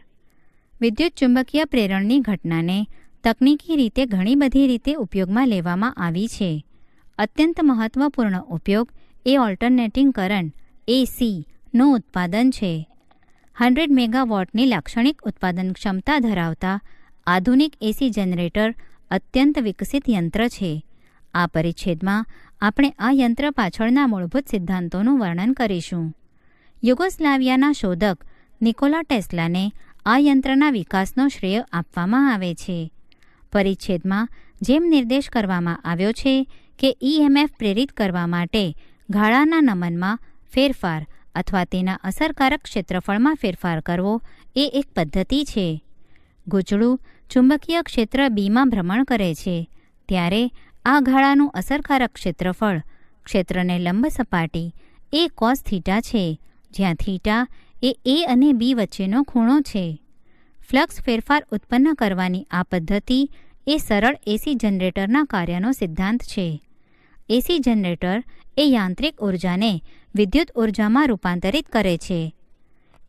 વિદ્યુત ચુંબકીય પ્રેરણની ઘટનાને તકનીકી રીતે ઘણી બધી રીતે ઉપયોગમાં લેવામાં આવી છે. અત્યંત મહત્વપૂર્ણ ઉપયોગ એ ઓલ્ટરનેટિંગ કરંટ AC નું ઉત્પાદન છે. 100 મેગાવોટની લાક્ષણિક ઉત્પાદન ક્ષમતા ધરાવતા આધુનિક એસી જનરેટર અત્યંત વિકસિત યંત્ર છે. આ પરિચ્છેદમાં આપણે આ યંત્ર પાછળના મૂળભૂત સિદ્ધાંતોનું વર્ણન કરીશું. યુગોસ્લાવિયાના શોધક નિકોલા ટેસ્લાને આ યંત્રના વિકાસનો શ્રેય આપવામાં આવે છે. પરિચ્છેદમાં જેમ નિર્દેશ કરવામાં આવ્યો છે કે EMF પ્રેરિત કરવા માટે ગાળાના નમનમાં ફેરફાર અથવા તેના અસરકારક ક્ષેત્રફળમાં ફેરફાર કરવો એ એક પદ્ધતિ છે. ગૂંચળું ચુંબકીય ક્ષેત્ર બીમાં ભ્રમણ કરે છે ત્યારે આ ગાળાનું અસરકારક ક્ષેત્રફળ ક્ષેત્રને લંબ સપાટી એ cos થીટા છે, જ્યાં થીટા એ A અને B વચ્ચેનો ખૂણો છે. ફ્લક્સ ફેરફાર ઉત્પન્ન કરવાની આ પદ્ધતિ એ સરળ એસી જનરેટરના કાર્યનો સિદ્ધાંત છે. એસી જનરેટર એ યાંત્રિક ઉર્જાને વિદ્યુત ઉર્જામાં રૂપાંતરિત કરે છે.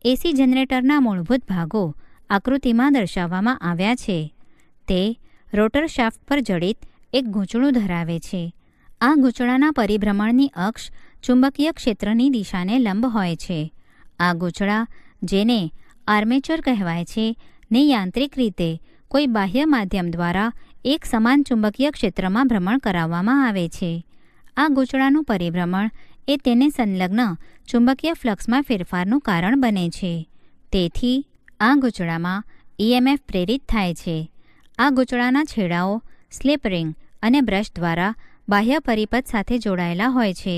એસી જનરેટરના મૂળભૂત ભાગો આકૃતિમાં દર્શાવવામાં આવ્યા છે. તે રોટર શાફ્ટ પર જડિત એક ગૂંચળું ધરાવે છે. આ ગૂંચળાના પરિભ્રમણની અક્ષ ચુંબકીય ક્ષેત્રની દિશાને લંબ હોય છે. આ ગૂંચળા, જેને આર્મેચર કહેવાય છે, ને યાંત્રિક રીતે કોઈ બાહ્ય માધ્યમ દ્વારા એક સમાન ચુંબકીય ક્ષેત્રમાં ભ્રમણ કરાવવામાં આવે છે. આ ગૂંચળાનું પરિભ્રમણ એ તેને સંલગ્ન ચુંબકીય ફ્લક્સમાં ફેરફારનું કારણ બને છે. તેથી આ ગૂંચળામાં EMF પ્રેરિત થાય છે. આ ગૂંચળાના છેડાઓ સ્લિપ રિંગ અને બ્રશ દ્વારા બાહ્ય પરિપથ સાથે જોડાયેલા હોય છે.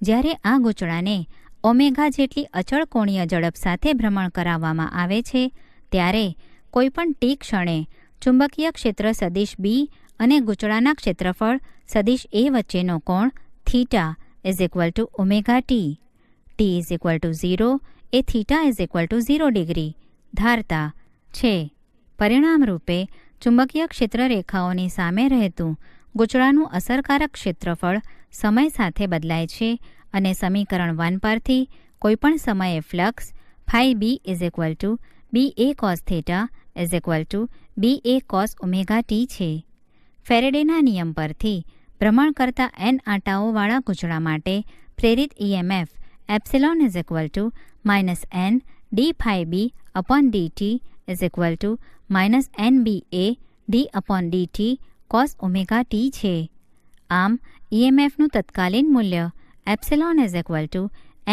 જ્યારે આ ગૂંચળાને ઓમેગા જેટલી અચળ કોણીય ઝડપ સાથે ભ્રમણ કરાવવામાં આવે છે, ત્યારે કોઈપણ ટી ક્ષણે ચુંબકીય ક્ષેત્ર સદિશ B અને ગૂંચળાના ક્ષેત્રફળ સદિશ A વચ્ચેનો કોણ થીટા = ωt, t 0 એ થીટા 0 ડિગ્રી ધારતા છે. પરિણામ રૂપે ચુંબકીય ક્ષેત્ર રેખાઓની સામે રહેતું ગૂંચળાનું અસરકારક ક્ષેત્રફળ સમય સાથે બદલાય છે અને સમીકરણ 1 પરથી કોઈપણ સમયે flux φB = BA cos θ BA cos ωt છે. ફેરેડેના નિયમ પરથી ભ્રમણ કરતા n આંટાઓવાળા ગૂંચળા માટે પ્રેરિત EMF epsilon −n dφB/dt -nBA ddt cos ωt છે. આમ EMFનું તત્કાલીન મૂલ્ય એપ્સિલોન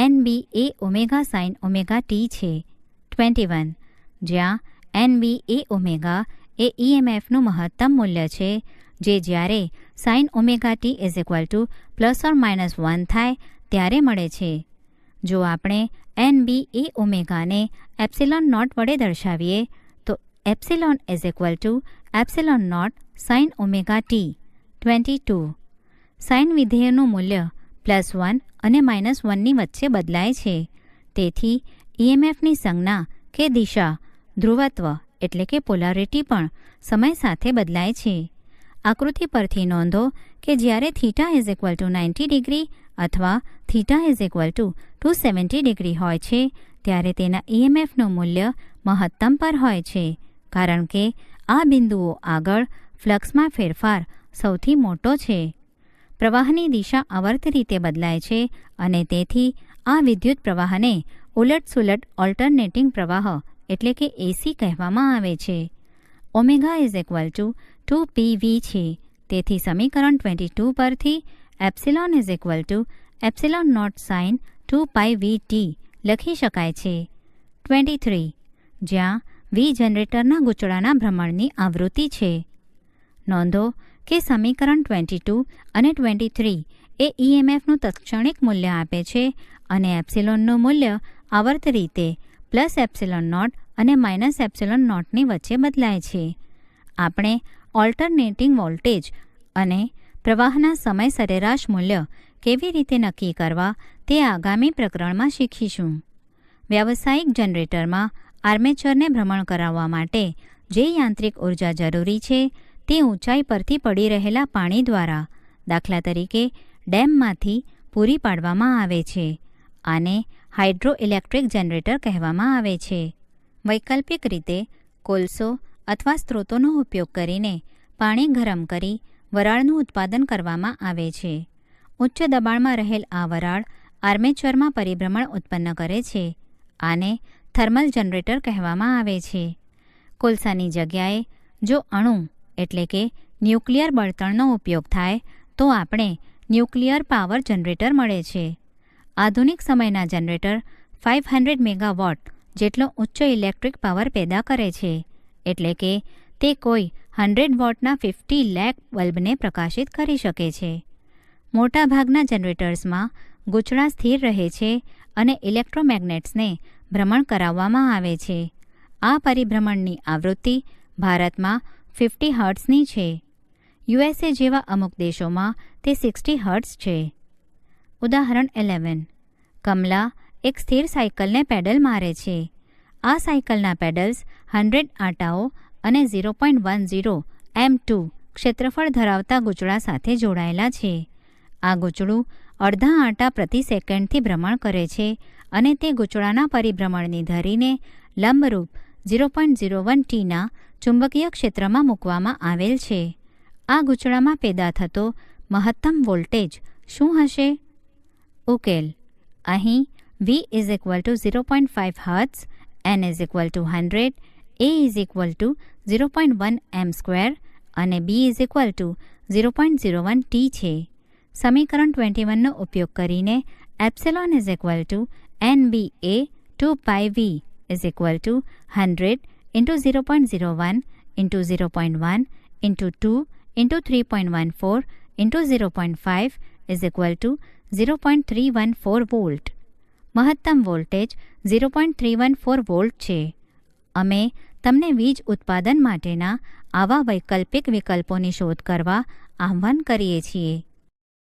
nBA sin ωt છે. 21. જ્યાં nBA એ EMFનું મહત્તમ મૂલ્ય છે, જે જ્યારે sin ωt ±1 થાય ત્યારે મળે છે. જો આપણે nBA ને એપ્સિલોન નોટ વડે દર્શાવીએ તો એપ્સિલોન =ε0 sin ωt. 22. સાઇન વિધેયનું મૂલ્ય +1 અને -1ની વચ્ચે બદલાય છે. તેથી EMFની સંજ્ઞા કે દિશા, ધ્રુવત્વ એટલે કે પોલારિટી પણ સમય સાથે બદલાય છે. આકૃતિ પરથી નોંધો કે જ્યારે થીટા 90 ડિગ્રી અથવા થીટા 270 ડિગ્રી હોય છે, ત્યારે તેના EMFનું મૂલ્ય મહત્તમ પર હોય છે, કારણ કે આ બિંદુઓ આગળ ફ્લક્સમાં ફેરફાર સૌથી મોટો છે. પ્રવાહની દિશા આવર્ત રીતે બદલાય છે અને તેથી આ વિદ્યુત પ્રવાહને ઉલટસુલટ ઓલ્ટરનેટિંગ પ્રવાહ એટલે કે AC કહેવામાં આવે છે. ઓમેગા 2pV છે. તેથી સમીકરણ 22 પરથી એપ્સિલોન =ε0 sin 2πVT લખી શકાય છે. 23. જ્યાં V જનરેટરના ગૂંચળાના ભ્રમણની આવૃત્તિ છે. નોંધો કે સમીકરણ 22 અને 23 એ EMFનું તત્ક્ષણિક મૂલ્ય આપે છે અને એપ્સિલોનનું મૂલ્ય આવર્ત રીતે +ε0 અને -ε0 ની વચ્ચે બદલાય છે. આપણે ઓલ્ટરનેટિંગ વોલ્ટેજ અને પ્રવાહના સમય સરેરાશ મૂલ્ય કેવી રીતે નક્કી કરવા તે આગામી પ્રકરણમાં શીખીશું. વ્યાવસાયિક જનરેટરમાં આર્મેચરને ભ્રમણ કરાવવા માટે જે યાંત્રિક ઉર્જા જરૂરી છે તે ઊંચાઈ પરથી પડી રહેલા પાણી દ્વારા, દાખલા તરીકે ડેમમાંથી પૂરી પાડવામાં આવે છે. આને હાઇડ્રો ઇલેક્ટ્રિક જનરેટર કહેવામાં આવે છે. વૈકલ્પિક રીતે કોલસો અથવા સ્ત્રોતોનો ઉપયોગ કરીને પાણી ગરમ કરી વરાળનું ઉત્પાદન કરવામાં આવે છે. ઉચ્ચ દબાણમાં રહેલ આ વરાળ આર્મેચરમાં પરિભ્રમણ ઉત્પન્ન કરે છે. આને થર્મલ જનરેટર કહેવામાં આવે છે. કોલસાની જગ્યાએ જો અણુ એટલે કે ન્યુક્લિયર બળતણનો ઉપયોગ થાય તો આપણે ન્યુક્લિયર પાવર જનરેટર મળે છે. આધુનિક સમયના જનરેટર 500 મેગાવોટ જેટલો ઉચ્ચ ઇલેક્ટ્રિક પાવર પેદા કરે છે, એટલે કે તે કોઈ 100 વોટના 50 લાખ બલ્બને પ્રકાશિત કરી શકે છે. મોટાભાગના જનરેટર્સમાં ગૂંચળા સ્થિર રહે છે અને ઇલેક્ટ્રોમેગ્નેટ્સને ભ્રમણ કરાવવામાં આવે છે. આ પરિભ્રમણની આવૃત્તિ ભારતમાં 50 હર્ટ્ઝની છે. USA જેવા અમુક દેશોમાં તે 60 હર્ટ્ઝ છે. ઉદાહરણ 11. કમલા એક સ્થિર સાયકલને પેડલ મારે છે. આ સાયકલના પેડલ્સ 100 આંટાઓ અને 0.10 m2 ક્ષેત્રફળ ધરાવતા ગૂંચળા સાથે જોડાયેલા છે. આ ગૂંચળું અડધા આંટા પ્રતિ સેકન્ડથી ભ્રમણ કરે છે અને તે ગૂંચળાના પરિભ્રમણની ધરીને લંબરૂપ 0.01 ટીના ચુંબકીય ક્ષેત્રમાં મૂકવામાં આવેલ છે. આ ગૂંચળામાં પેદા થતો મહત્તમ વોલ્ટેજ શું હશે? ઉકેલ: અહીં V is equal to 0.5 Hz, N is equal to 100, A is equal to 0.1 m² અને B is equal to 0.01 t છે. સમીકરણ 21નો ઉપયોગ કરીને epsilon is equal to NBA 2 pi V is equal to 100 into 0.01 into 0.1 into 2 into 3.14 into 0.5 is equal to 0.314 volt. મહત્તમ voltage 0.314 volt છે. અમે તમને વીજ ઉત્પાદન માટેના આવા વૈકલ્પિક વિકલ્પોની શોધ કરવા આહ્વાન કરીએ છીએ.